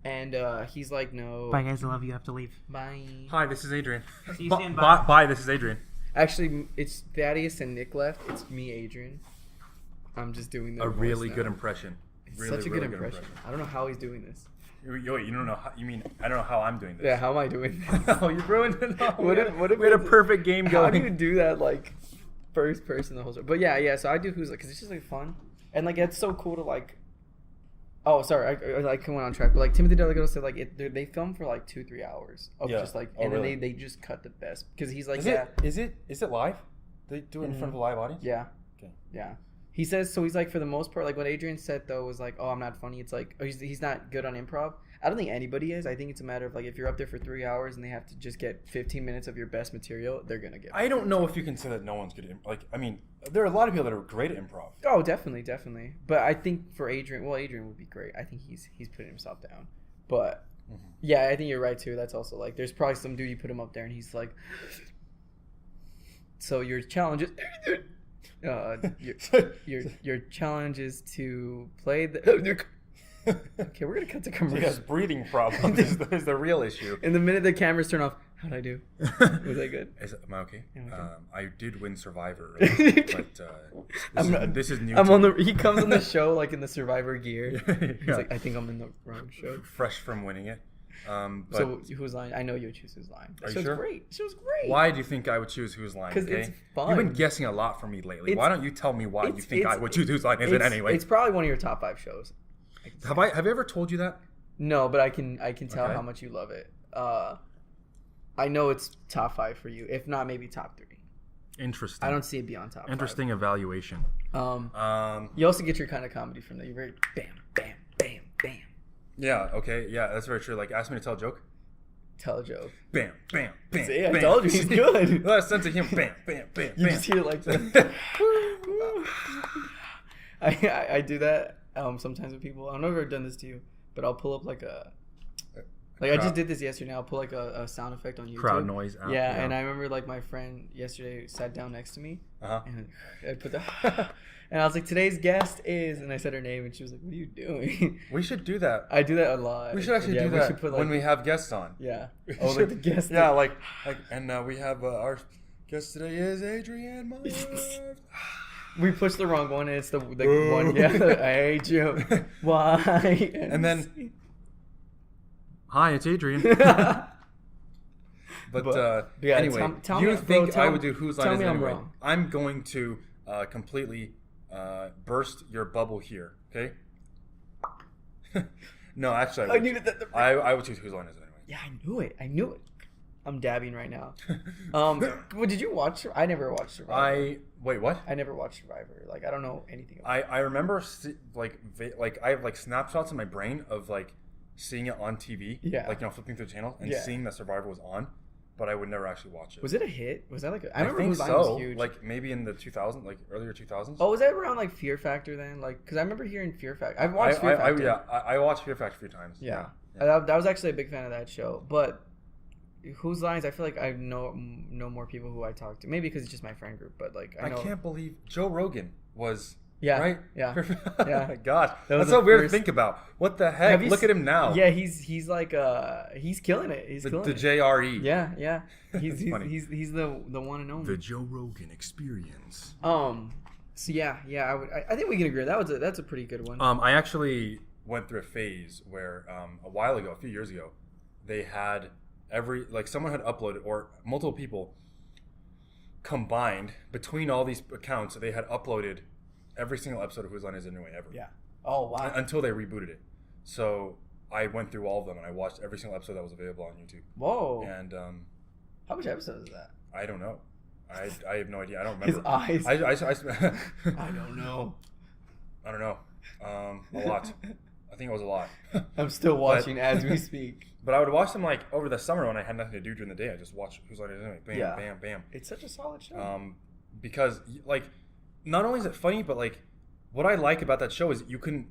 And he's like, no. Bye, guys. I love you. I have to leave. Bye. Hi, this is Adrian. See you soon. Bye. Bye. This is Adrian. Actually, it's Thaddeus and Nick left. It's me, Adrian. I'm just doing the A really good impression. It's Really, such a really good impression. I don't know how he's doing this. You don't know. You mean I don't know how I'm doing this? Yeah, how am I doing this? Oh, you ruined it. No, What if we had a it's- perfect game How going. do you do that like first person the whole show? But yeah. So I do Who's Like because it's just like fun and like it's so cool to like. Oh, sorry, I went on track. But like Timothy DeLaGhetto said, like they film for like 2-3 hours of just like, and then really? they just cut the best because he's like, Is it live? They do it in front of a live audience? Yeah. Okay. Yeah. He says so. He's like, for the most part, like what Adrian said though was like, oh, I'm not funny. It's like, oh, he's not good on improv. I don't think anybody is. I think it's a matter of like, if you're up there for 3 hours and they have to just get 15 minutes of your best material, they're gonna get. I don't know if you can say that no one's good at like. I mean, there are a lot of people that are great at improv. Oh, definitely. But I think for Adrian, Adrian would be great. I think he's putting himself down. But yeah, I think you're right too. That's also like, there's probably some dude you put him up there and he's like, so your challenge is. Your challenge is to play the. Okay, we're gonna cut to commercial. Yes, breathing problems is the real issue. And the minute the cameras turn off, how'd I do? Was I good? Am I okay? Yeah, okay. I did win Survivor, but this is new. He comes on the show like in the Survivor gear. Yeah. He's like, I think I'm in the wrong show. Fresh from winning it. But So Whose Line? I know you would choose Whose Line. Are you Show's sure? great. Show's great. why do you think I would choose Whose Line? Because Okay? it's fun. You've been guessing a lot from me lately. Why don't you tell me why you think I would choose Whose Line Is It Anyway? It's probably one of your top 5 shows. Have I ever told you that? No, but I can tell Okay. how much you love it. I know it's top 5 for you, if not maybe top 3. Interesting. I don't see it beyond top 5. Interesting evaluation. You also get your kind of comedy from there. You're very bam, bam, bam, bam. Yeah. Okay. Yeah, that's very true. Like, ask me to tell a joke. Tell a joke. Bam, bam, bam. See, I bam. told you he's good. That sense of humor. Bam, bam, bam, You bam. just hear it like that. I do that sometimes with people. I don't know if I've ever done this to you, but I'll pull up like I just did this yesterday. I'll pull like a sound effect on YouTube. Crowd noise out. Yeah, and I remember like my friend yesterday sat down next to me, and I put the and I was like, today's guest is, and I said her name, and she was like, what are you doing? We should do that. I do that a lot. We should actually do that put, when we have guests on. Yeah. Oh, like the guest. Yeah, like and we have our guest today is Adrian Myers. We pushed the wrong one, and it's the one. Yeah, I hate you. Why? And then, hi, it's Adrian. But yeah, anyway, tell you me, think bro, I would do Whose Line tell Is me It I'm Anyway? wrong. I'm going to completely burst your bubble here. Okay? No, actually, I needed that. I would choose Whose Line Is It Anyway? Yeah, I knew it. I'm dabbing right now. Well, did you watch? I never watched Survivor. Wait, what? I never watched Survivor. Like, I don't know anything about it. I remember like I have like snapshots in my brain of like seeing it on TV. Yeah. Like, flipping through the channel and seeing that Survivor was on, but I would never actually watch it. Was it a hit? Was that like I remember think Whose Line so. was huge. Like maybe in the 2000s, like earlier 2000s. Oh, was that around like Fear Factor then? Like, because I remember hearing Fear Factor. I've watched Fear Factor. I watched Fear Factor a few times. Yeah. That was actually a big fan of that show. But Whose Lines? I feel like I know more people who I talk to. Maybe because it's just my friend group. But like I can't believe Joe Rogan was. Yeah. Right. Yeah. Oh my gosh, That that's so weird to think about. What the heck? Look at him now. Yeah, he's like he's killing it. He's killing the it. JRE. Yeah. He's funny. he's the one and only. The Joe Rogan Experience. So yeah, I think we can agree. That's a pretty good one. I actually went through a phase where a few years ago, they had someone had uploaded, or multiple people combined between all these accounts, they had uploaded every single episode of Whose Line Is It Anyway ever. Yeah. Oh wow. Until they rebooted it. So I went through all of them and I watched every single episode that was available on YouTube. Whoa. And how much episodes is that? I don't know. I have no idea. I don't remember. His eyes. I don't know. I don't know. A lot. I think it was a lot. I'm still watching as we speak. But I would watch them like over the summer when I had nothing to do during the day. I just watched Whose Line Is It Anyway. Bam, bam, bam. It's such a solid show. Because like, not only is it funny, but like, what I like about that show is you don't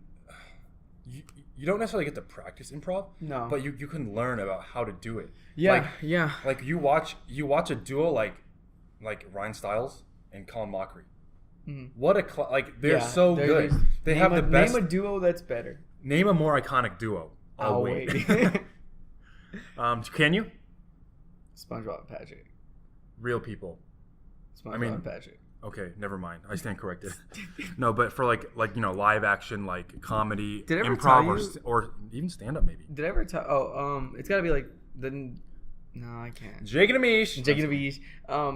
necessarily get to practice improv. No. But you can learn about how to do it. Yeah. Like you watch a duo like Ryan Stiles and Colin Mockery. Mm-hmm. What a they're so good. They have the best. Name a duo that's better. Name a more iconic duo. Oh wait. Can you? SpongeBob and Patrick. Real people. SpongeBob and Patrick. Okay, never mind. I stand corrected. No, but for like live action, like comedy, improv, or even stand up, maybe. Did I ever tell? Oh, it's got to be like the. No, I can't. Jake and Amish. Jake and Amish.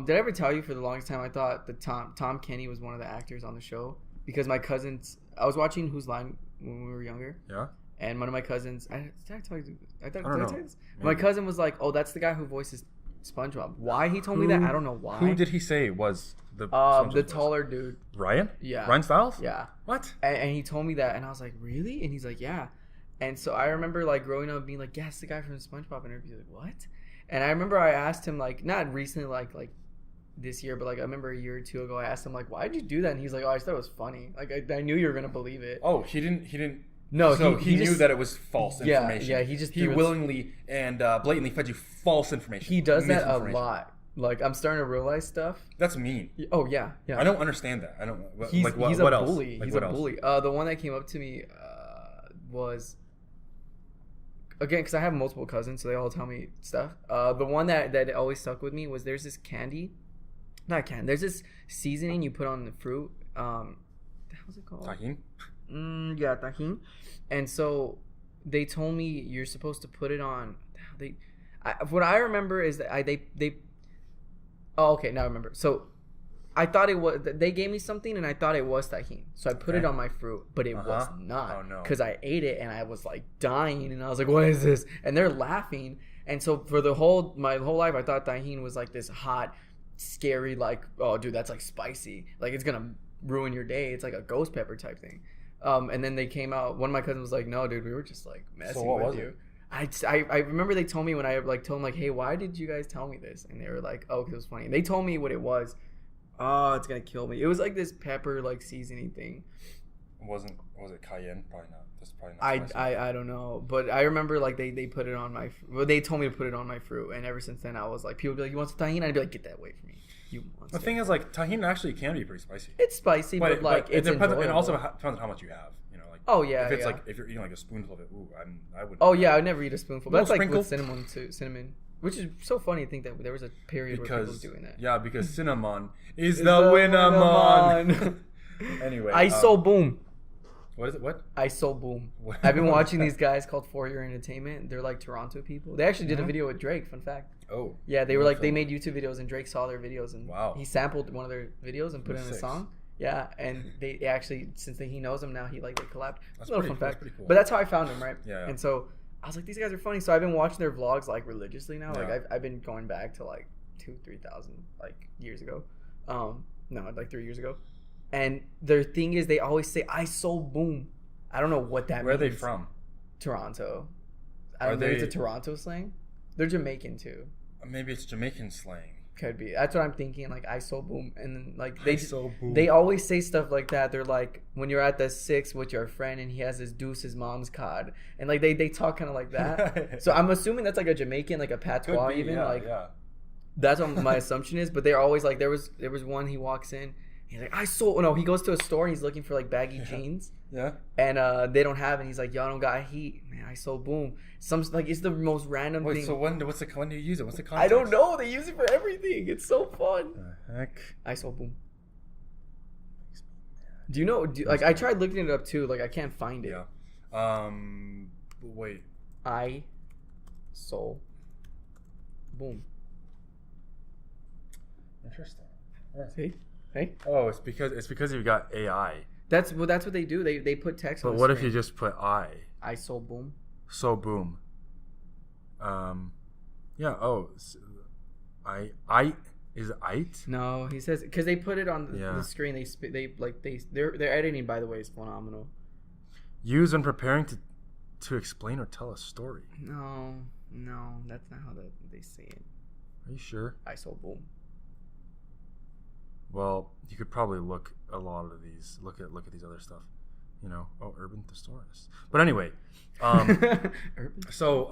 Did I ever tell you for the longest time I thought that Tom Kenny was one of the actors on the show because my cousins. I was watching Whose Line when we were younger. Yeah. And one of my cousins. Did I tell you? I don't know. My cousin was like, "Oh, that's the guy who voices SpongeBob." Why he told me that? I don't know why. Who did he say was the taller dude? Ryan? Yeah. Ryan Stiles? Yeah. What? And he told me that, and I was like, "Really?" And he's like, "Yeah." And so I remember like growing up being like, "Yeah, it's the guy from SpongeBob," and everybody's like, "What?" And I remember I asked him like not recently like this year, but like I remember a year or two ago I asked him like, "Why did you do that?" And he's like, "Oh, I just thought it was funny. Like I knew you were gonna believe it." Oh, he didn't. No, so he knew that it was false information. Yeah, he willingly and blatantly fed you false information. He does that a lot. Like I'm starting to realize stuff. That's mean. Oh yeah. I don't understand that. I don't. He's like he's what a else? bully. Like, he's a bully. The one that came up to me was again because I have multiple cousins, so they all tell me stuff. The one that always stuck with me was there's this candy. Not candy. There's this seasoning you put on the fruit. How's it called? Tajin. Yeah, tajin. And so they told me you're supposed to put it on. What I remember is that they. Oh, okay. Now I remember. So I thought it was. They gave me something, and I thought it was tajin. So I put it on my fruit, but it was not. Oh no. Because I ate it, and I was like dying, and I was like, "What is this?" And they're laughing. And so for my whole life, I thought tajin was like this hot scary, like, oh dude, that's like spicy, like it's gonna ruin your day. It's like a ghost pepper type thing. And then they came out. One of my cousins was like, no, dude, we were just like messing with you. I remember they told me when I like told them like, hey, why did you guys tell me this? And they were like, oh, because it was funny. And they told me what it was. Oh, it's gonna kill me. It was like this pepper like seasoning thing. Was it cayenne? Probably not. That's probably not. I don't know, but I remember like they put it on my. Well, they told me to put it on my fruit, and ever since then I was like, people would be like, you want some tahini? I'd be like, get that away from me. You monster. The thing is, like, tahini actually can be pretty spicy. It's spicy, but like it it's depends. enjoyable. It also depends on how much you have. You know, like. Oh yeah. If it's like if you're eating like a spoonful of it, ooh, I would. Oh yeah, I would never eat a spoonful. But that's sprinkle. like with cinnamon too. Cinnamon, which is so funny to think that there was a period where people was doing that. Yeah, because cinnamon is the winamon. Anyway, ISO boom. What is it? What? ISO boom. I've been watching these guys called For Your Entertainment. They're like Toronto people. They actually did a video with Drake. Fun fact. Oh. Yeah, they were like they made YouTube videos and Drake saw their videos and wow. He sampled one of their videos and put it in a song. Yeah, and they actually since he knows him now, he like they collabed. That's a little fun fact. Cool. But that's how I found him, right? Yeah. And so I was like, these guys are funny. So I've been watching their vlogs like religiously now. Yeah. Like I've been going back to like 2,000-3,000 like years ago. No, like 3 years ago. And their thing is they always say ISO boom. I don't know what that means. Where are they from? Toronto. I don't know if it's a Toronto slang. They're Jamaican too. Maybe it's Jamaican slang. Could be. That's what I'm thinking. Like ISO boom, and then like they always say stuff like that. They're like when you're at the six with your friend and he has his deuce's mom's cod, and like they talk kind of like that. So I'm assuming that's like a Jamaican, like a patois even. Yeah, like yeah. That's what my assumption is. But they're always like there was one he walks in. He's like, he goes to a store and he's looking for like baggy jeans. Yeah. And they don't have it. And he's like, y'all don't got heat. Man, I so boom. Like it's the most random thing. So when do you use it? What's the context? I don't know. They use it for everything. It's so fun. The heck? I so boom. Do you know? Like I tried looking it up too. Like I can't find it. Yeah. Wait. I so boom. Interesting. See? Hey. Oh, it's because you got AI. That's what they do. They put text. But what if you just put I? I so boom. So boom. Yeah. Oh, I is it it? No, he says because they put it on the screen. They're editing. By the way, is phenomenal. Use when preparing to explain or tell a story. No, that's not how they say it. Are you sure? I so boom. Well, you could probably look a lot of these. Look at these other stuff. You know, urban thesaurus. But anyway, so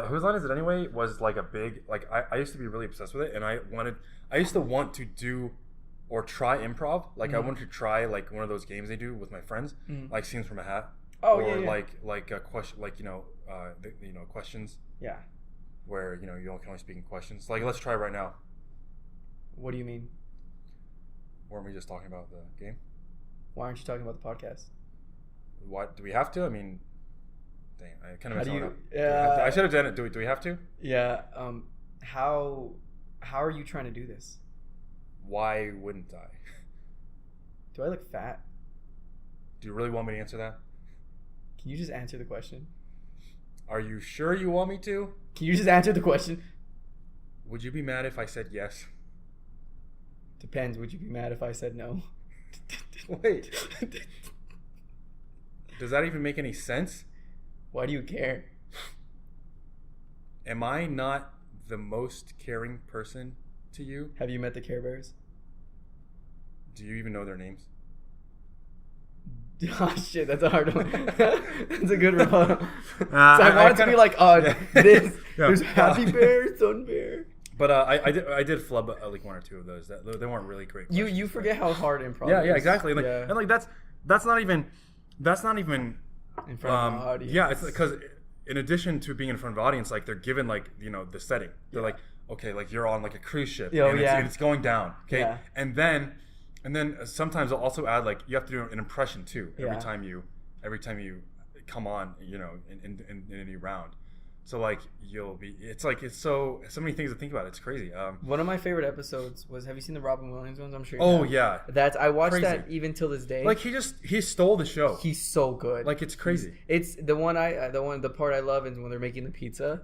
whose line is it anyway? Was like a big like I used to be really obsessed with it, and I used to want to do or try improv. Like I wanted to try like one of those games they do with my friends, like Scenes from a Hat. Oh or yeah. like a question, like questions. Yeah. Where you can only speak in questions. Like let's try right now. What do you mean? Weren't we just talking about the game? Why aren't you talking about the podcast? Why do we have to? I mean, dang, I kind of messed up. Yeah. I should have done it. Do we have to? Yeah. How are you trying to do this? Why wouldn't I? Do I look fat? Do you really want me to answer that? Can you just answer the question? Are you sure you want me to? Can you just answer the question? Would you be mad if I said yes? Depends. Would you be mad if I said no? Wait. Does that even make any sense? Why do you care? Am I not the most caring person to you? Have you met the Care Bears? Do you even know their names? Oh shit, that's a hard one. That's a good rebuttal. So I wanted to be like, there's Happy Bear, Sun Bear. But I did flub like one or two of those. They weren't really great. You forget how hard improv is. Yeah, exactly. And like that's not even in front of an audience. Yeah, it's because in addition to being in front of an audience, like they're given like the setting. They're like, okay, like you're on like a cruise ship and it's going down. Okay, yeah. and then sometimes I'll also add like you have to do an impression too every time you come on in a new round. So like it's so many things to think about. It's crazy. One of my favorite episodes was, have you seen the Robin Williams ones? I'm sure you have. Yeah. I watched that even till this day. Like he stole the show. He's so good. Like it's crazy. It's the part I love is when they're making the pizza.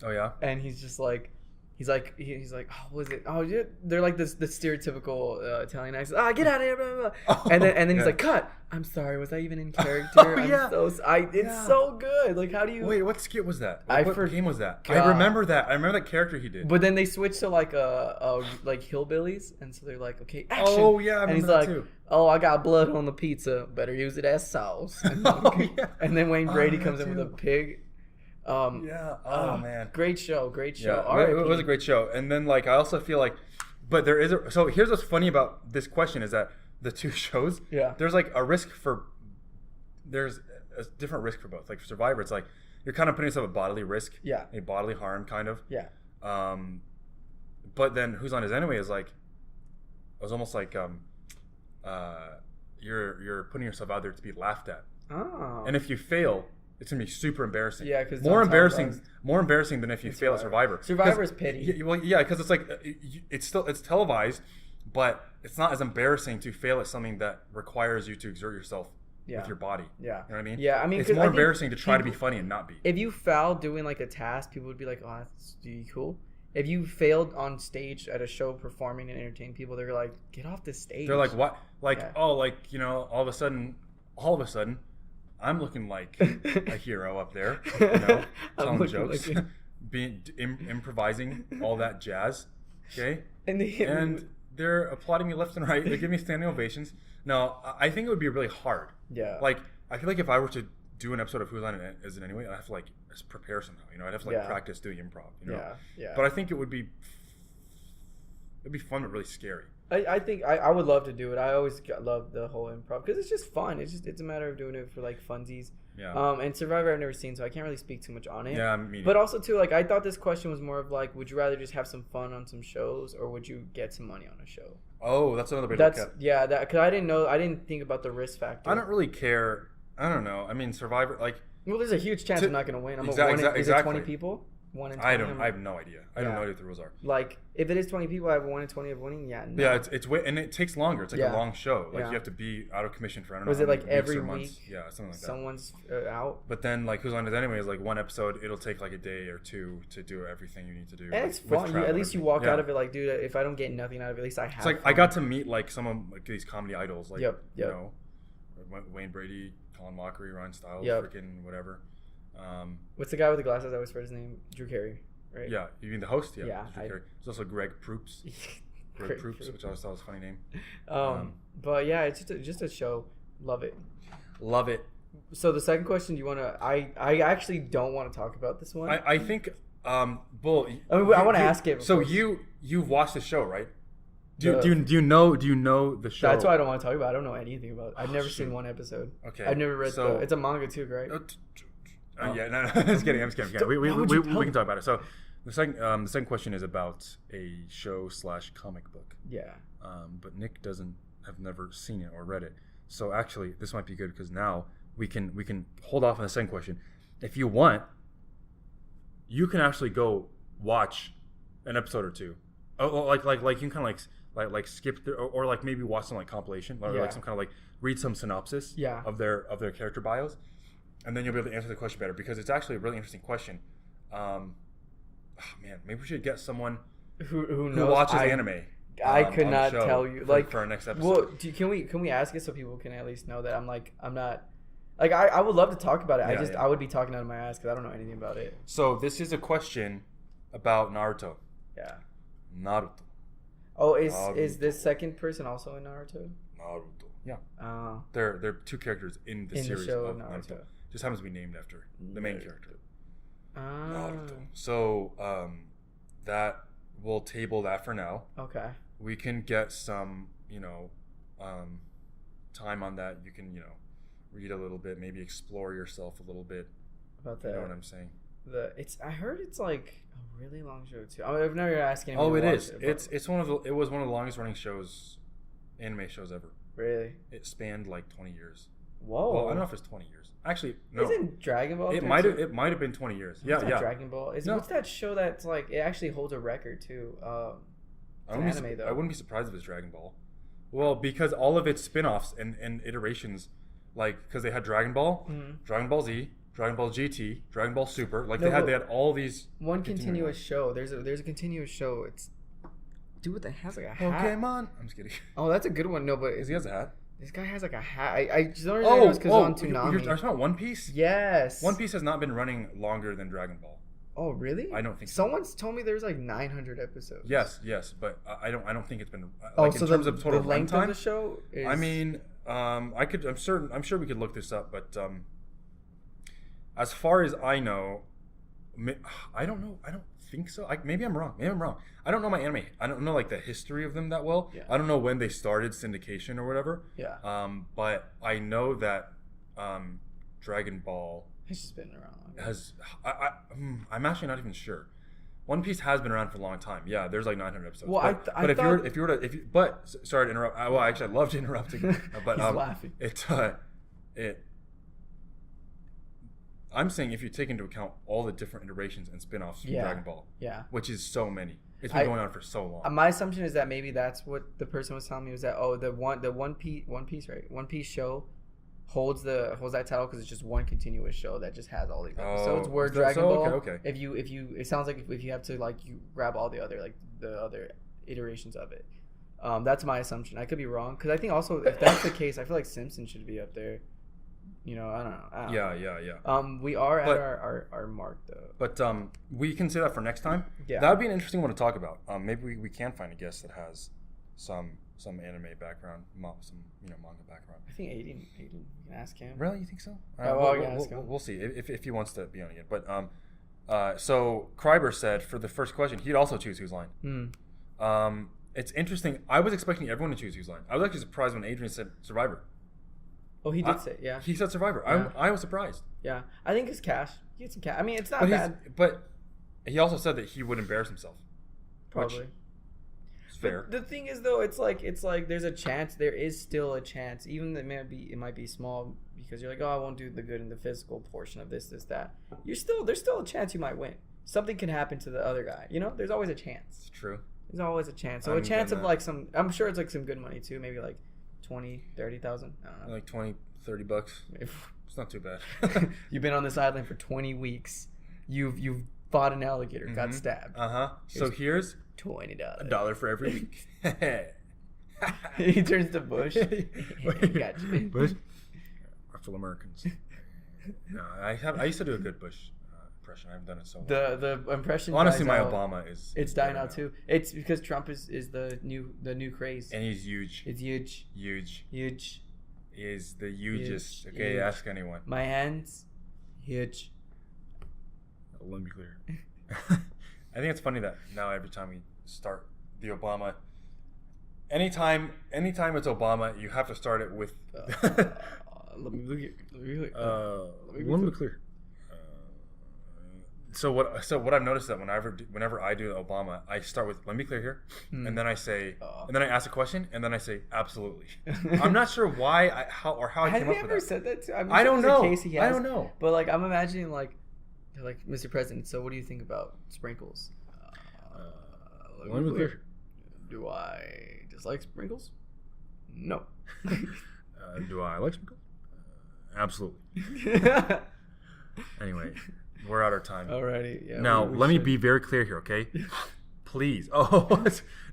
Oh yeah. And he's just like, He's like, oh, what is it? Oh, yeah. They're like the stereotypical Italian accent. Get out of here, blah, blah, blah. Oh, and then he's like, cut. I'm sorry, was I even in character? It's so good. Like, how do you? Wait, what skit was that? What game was that? God. I remember that character he did. But then they switched to like like hillbillies, and so they're like, okay, action. Oh yeah, I remember and he's that like, too. oh, I got blood on the pizza. Better use it as sauce. And and then Wayne Brady comes in with a pig. Man, great show. Yeah, it was a great show. And then like I also feel like, but there is so here's what's funny about this question is that the two shows, there's like there's a different risk for both. Like for Survivor, it's like you're kind of putting yourself at bodily risk, a bodily harm kind of, but then Who's Line Is It Anyway is like, it was almost like you're putting yourself out there to be laughed at, and if you fail, it's gonna be super embarrassing. Yeah, because more embarrassing than if you fail at Survivor. Survivor is pity. Well, yeah, because it's like it's televised, but it's not as embarrassing to fail at something that requires you to exert yourself with your body. Yeah, you know what I mean? Yeah, I mean, it's more embarrassing to try to be funny and not be. If you fouled doing like a task, people would be like, "Oh, that's cool." If you failed on stage at a show performing and entertaining people, they're like, "Get off the stage." They're like, "What?" Like, all of a sudden. I'm looking like a hero up there, telling jokes, improvising, all that jazz. Okay, and they're applauding me left and right. They give me standing ovations. No, I think it would be really hard. Yeah. Like I feel like if I were to do an episode of Who's Line Is It Anyway, I'd have to like prepare somehow. I'd have to practice doing improv. Yeah. But I think it'd be fun but really scary. I think I would love to do it. I always love the whole improv because it's just fun. It's a matter of doing it for like funsies. Yeah. And Survivor I've never seen, so I can't really speak too much on it. Yeah, me neither. But also too, like I thought this question was more of like, would you rather just have some fun on some shows or would you get some money on a show? Oh, that's another way to look at it. Yeah, because I didn't think about the risk factor. I don't really care. I don't know. I mean, Survivor, like. Well, there's a huge chance I'm not going to win. Is it 20 people? 1 in 20? I have no idea. I have no idea what the rules are. Like, if it is 20 people, I have a 1 in 20 of winning. Yeah, no. Yeah, it's and it takes longer. It's like a long show. Like you have to be out of commission for I don't know. Was it like every week? Months. Yeah, something like that. Someone's out. But then like Who's Line Is It Anyway is like one episode. It'll take like a day or two to do everything you need to do. And it's fun. At least you walk out of it like, dude, if I don't get nothing out of it, at least I have. It's like fun. I got to meet like some of like these comedy idols, like you know, Wayne Brady, Colin Mockery, Ryan Stiles, freaking whatever. What's the guy with the glasses? I always forget his name. Drew Carey. Right? Yeah, you mean the host? Yeah. There's also Greg Proops. Greg Proops, which I always thought was a funny name. But yeah, it's just a show. Love it. Love it. So the second question, I actually don't want to talk about this one. I think, Bull. I want to ask it. So you've watched the show, right? Do you know the show? That's why I don't want to talk about it. I don't know anything about it. I've never seen one episode. Okay. I've never read it's a manga too, right? Yeah, no, I'm just kidding. We can talk about it. So the second question is about a show / comic book. Yeah. But Nick have never seen it or read it. So actually, this might be good because now we can hold off on the second question. If you want, you can actually go watch an episode or two. Oh, like you can kind of like skip through, or like maybe watch some like compilation or like some kind of like read some synopsis of their character bios. And then you'll be able to answer the question better because it's actually a really interesting question. Maybe we should get someone who watches anime. I could not tell you for our next episode. Well, can we ask it so people can at least know that I'm not like I would love to talk about it. I would be talking out of my ass because I don't know anything about it. So this is a question about Naruto. Yeah. Naruto. Oh, is this second person also in Naruto? Naruto. Yeah. They're two characters in the series of Naruto. Just happens to be named after the main character. Naruto. So that we'll table that for now. Okay. We can get some, time on that. You can, read a little bit, maybe explore yourself a little bit. About that. You know what I'm saying? I heard it's like a really long show too. I've never asked anyone. Oh, it is. It was one of the longest running anime shows ever. Really? It spanned like 20 years. Whoa. Well, I don't know if it's 20 years. Actually, no. Isn't Dragon Ball? It might have been 20 years. Yeah. Dragon Ball. What's that show that's like it actually holds a record too? Anime though. I wouldn't be surprised if it's Dragon Ball. Well, because all of its spin-offs and iterations, like because they had Dragon Ball, Dragon Ball Z, Dragon Ball GT, Dragon Ball Super. Like they had all these. One continuous show. There's a continuous show. It's dude that has like a hat. Pokemon. I'm just kidding. Oh, that's a good one. No, but he has a hat. This guy has like a hat. I just don't know because it's on Toonami. You're talking about One Piece? Yes. One Piece has not been running longer than Dragon Ball. Oh, really? I don't think so. Someone's told me there's like 900 episodes. Yes, but I don't think it's been so in terms of total the length of the show is... I mean, I'm sure we could look this up, but as far as I know, I don't know. I don't think so. Maybe I'm wrong. I don't know my anime. I don't know like the history of them that well. Yeah. I don't know when they started syndication or whatever. Yeah. But I know that Dragon Ball it's just been around. I'm actually not even sure. One Piece has been around for a long time. Yeah, there's like 900 episodes. Well, but sorry to interrupt. Well, actually, I love to interrupt. But he's laughing. I'm saying if you take into account all the different iterations and spin-offs from Dragon Ball, which is so many, it's been going on for so long. My assumption is that maybe that's what the person was telling me was that the One Piece show holds that title because it's just one continuous show that just has all these episodes. Where Dragon Ball, okay. if you it sounds like if you have to like you grab all the other iterations of it. That's my assumption. I could be wrong because I think also if that's the case, I feel like Simpsons should be up there. You know, I don't know. Yeah. We are at our mark though. But we can say that for next time. Yeah. That would be an interesting one to talk about. Maybe we can find a guest that has some anime background, some manga background. I think Aiden, you can ask him. Really, you think so? We'll see if he wants to be on again. But so Kreiber said for the first question he'd also choose Whose Line. It's interesting. I was expecting everyone to choose Whose Line. I was actually surprised when Adrian said Survivor. Oh, he did say, yeah. He said Survivor. Yeah. I was surprised. Yeah, I think it's cash. He gets some cash. I mean, it's not bad. But he also said that he would embarrass himself. Probably. It's fair. But the thing is, though, it's like there's a chance. There is still a chance, even that it might be small because you're like, oh, I won't do the good in the physical portion of this, that. There's still a chance you might win. Something can happen to the other guy. You know, there's always a chance. It's true. There's always a chance. So a chance of like some. I'm sure it's like some good money too. Maybe like 20,000, 30,000. I don't know. Like $20-$30. It's not too bad. You've been on this island for 20 weeks. You've fought an alligator, got stabbed. So here's $20. $1 for every week. He turns to Bush. Gotcha. Bush. Actual Americans. No, I used to do a good Bush impression. I haven't done it so long. The impression. Honestly, my Obama is. It's dying out too. It's because Trump is the new craze. And he's huge. It's huge. Huge. He is the hugest. Okay, huge. Ask anyone. My hands, huge. Let me be clear. I think it's funny that now every time we start the Obama, anytime it's Obama, you have to start it with. Let me be clear. So what I've noticed that whenever I do Obama, I start with let me be clear here, and then I say, and then I ask a question, and then I say absolutely. I'm not sure why how I came up with that. Have you ever said that too? I don't know. I don't know. But like I'm imagining like Mr. President. So what do you think about sprinkles? Let me be clear. Do I dislike sprinkles? No. Do I like sprinkles? Absolutely. Anyway. We're out of time. Alrighty. Yeah. Now let me be very clear here, okay? Please. Oh,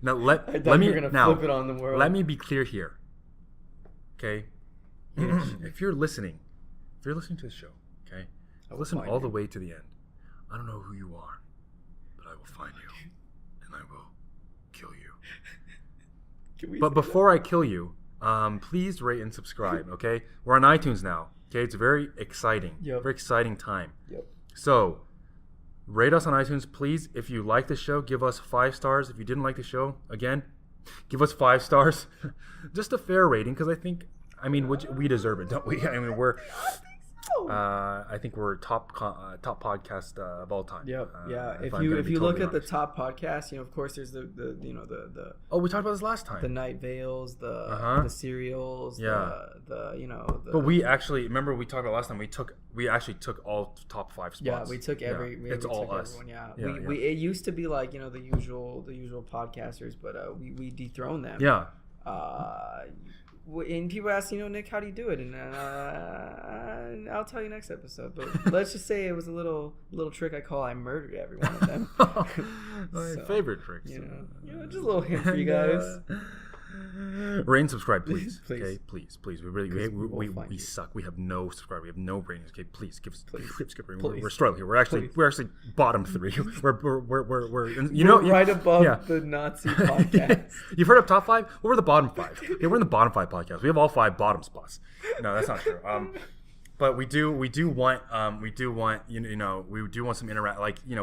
now let me flip it on the world. Let me be clear here, okay? If you're listening to the show, okay, listen all the way to the end. I don't know who you are, but I will find you and I will kill you. But before I kill you, please rate and subscribe, okay? We're on iTunes now, okay? It's very exciting. Yep. Very exciting time. Yep. So, rate us on iTunes, please. If you like the show, give us 5 stars. If you didn't like the show, again, give us 5 stars. Just a fair rating, because we deserve it, don't we? I mean, I think we're top podcast of all time. Yep. Yeah. If you look at the top podcasts, of course, there's the Oh, we talked about this last time. The Night Vales, the Serials, But we actually remember we talked about last time. We actually took all top 5 spots. Yeah, we took every. Yeah. It's all us. Everyone, yeah. It used to be like the usual podcasters, but we dethroned them. Yeah. and people ask, Nick, how do you do it? And I'll tell you next episode. But let's just say it was a little trick I murdered every one of them. My favorite tricks. Just a little hint for you guys. Rate and subscribe, please. Please. Okay, please. We suck. We have no subscribers. We have no ratings. Okay, please give us. We're struggling here. We're actually bottom 3. We're right above the Nazi podcast. You've heard of top 5? Well, we're the bottom 5. Okay, we're in the bottom 5 podcast. We have all 5 bottom spots. No, that's not true. But we do want some interact.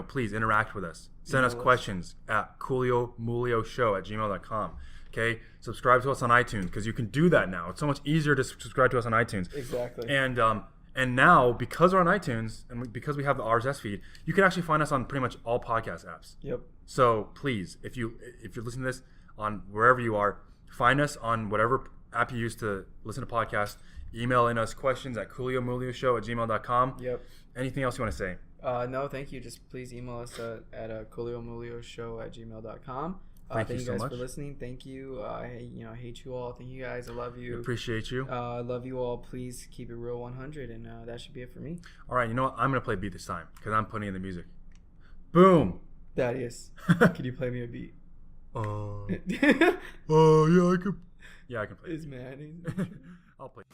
Please interact with us. Send us questions at Coolio Moolio Show at gmail.com. Okay, subscribe to us on iTunes because you can do that now. It's so much easier to subscribe to us on iTunes. Exactly. And now because we're on iTunes and because we have the RSS feed, you can actually find us on pretty much all podcast apps. Yep. So please, if you're listening to this on wherever you are, find us on whatever app you use to listen to podcasts. Email in us questions at cooliomoolioshow@gmail.com. Yep. Anything else you want to say? No, thank you. Just please email us at cooliomoolioshow@gmail.com. Thank you so so much much for listening. Thank you. I hate you all. Thank you guys. I love you. Appreciate you. I love you all. Please keep it real 100, and that should be it for me. All right, you know what? I'm gonna play a beat this time because I'm putting in the music. Boom. Thaddeus, can you play me a beat? Yeah, I could. Yeah, I can play. It's mad. I'll play.